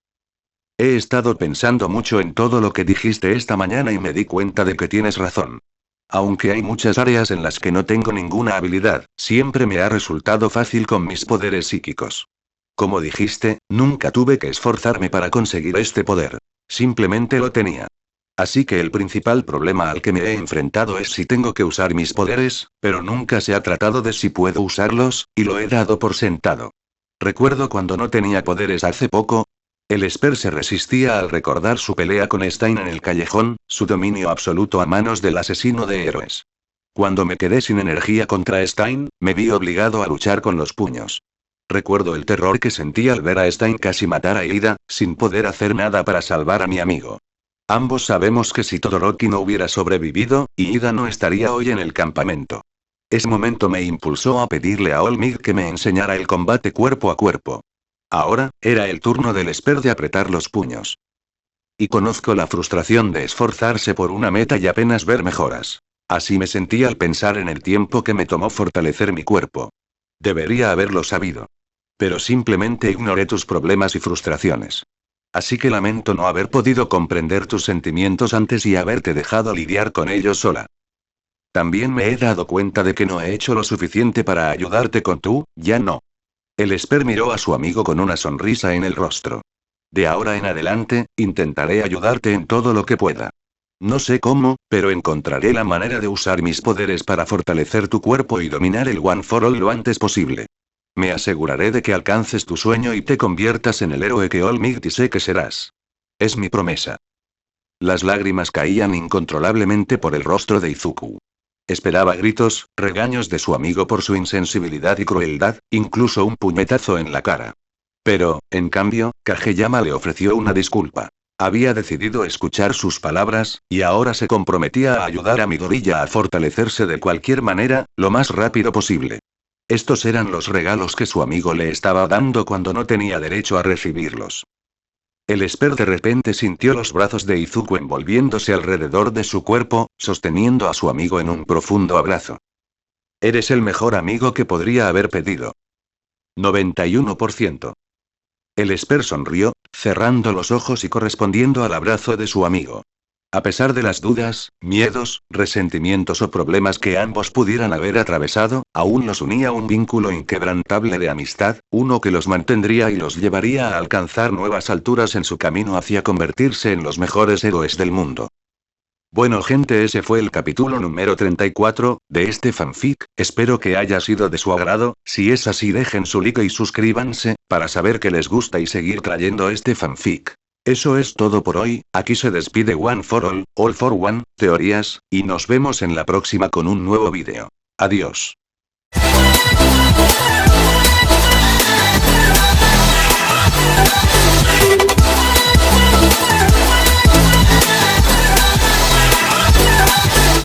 He estado pensando mucho en todo lo que dijiste esta mañana y me di cuenta de que tienes razón. Aunque hay muchas áreas en las que no tengo ninguna habilidad, siempre me ha resultado fácil con mis poderes psíquicos. Como dijiste, nunca tuve que esforzarme para conseguir este poder. Simplemente lo tenía. Así que el principal problema al que me he enfrentado es si tengo que usar mis poderes, pero nunca se ha tratado de si puedo usarlos, y lo he dado por sentado. Recuerdo cuando no tenía poderes hace poco. El Esper se resistía al recordar su pelea con Stein en el callejón, su dominio absoluto a manos del asesino de héroes. Cuando me quedé sin energía contra Stein, me vi obligado a luchar con los puños. Recuerdo el terror que sentí al ver a Stein casi matar a Ida, sin poder hacer nada para salvar a mi amigo. Ambos sabemos que si Todoroki no hubiera sobrevivido, Ida no estaría hoy en el campamento. Ese momento me impulsó a pedirle a All Might que me enseñara el combate cuerpo a cuerpo. Ahora, era el turno del Esper de apretar los puños. Y conozco la frustración de esforzarse por una meta y apenas ver mejoras. Así me sentí al pensar en el tiempo que me tomó fortalecer mi cuerpo. Debería haberlo sabido. Pero simplemente ignoré tus problemas y frustraciones. Así que lamento no haber podido comprender tus sentimientos antes y haberte dejado lidiar con ellos sola. También me he dado cuenta de que no he hecho lo suficiente para ayudarte con tú, ya no. El Esper miró a su amigo con una sonrisa en el rostro. De ahora en adelante, intentaré ayudarte en todo lo que pueda. No sé cómo, pero encontraré la manera de usar mis poderes para fortalecer tu cuerpo y dominar el One for All lo antes posible. Me aseguraré de que alcances tu sueño y te conviertas en el héroe que All Might sé que serás. Es mi promesa. Las lágrimas caían incontrolablemente por el rostro de Izuku. Esperaba gritos, regaños de su amigo por su insensibilidad y crueldad, incluso un puñetazo en la cara. Pero, en cambio, Kageyama le ofreció una disculpa. Había decidido escuchar sus palabras, y ahora se comprometía a ayudar a Midoriya a fortalecerse de cualquier manera, lo más rápido posible. Estos eran los regalos que su amigo le estaba dando cuando no tenía derecho a recibirlos. El Esper de repente sintió los brazos de Izuku envolviéndose alrededor de su cuerpo, sosteniendo a su amigo en un profundo abrazo. Eres el mejor amigo que podría haber pedido. 91%. El Esper sonrió, cerrando los ojos y correspondiendo al abrazo de su amigo. A pesar de las dudas, miedos, resentimientos o problemas que ambos pudieran haber atravesado, aún los unía un vínculo inquebrantable de amistad, uno que los mantendría y los llevaría a alcanzar nuevas alturas en su camino hacia convertirse en los mejores héroes del mundo. Bueno gente, ese fue el capítulo número 34, de este fanfic, espero que haya sido de su agrado, si es así dejen su like y suscríbanse, para saber que les gusta y seguir trayendo este fanfic. Eso es todo por hoy, aquí se despide One for All for One, teorías, y nos vemos en la próxima con un nuevo vídeo. Adiós.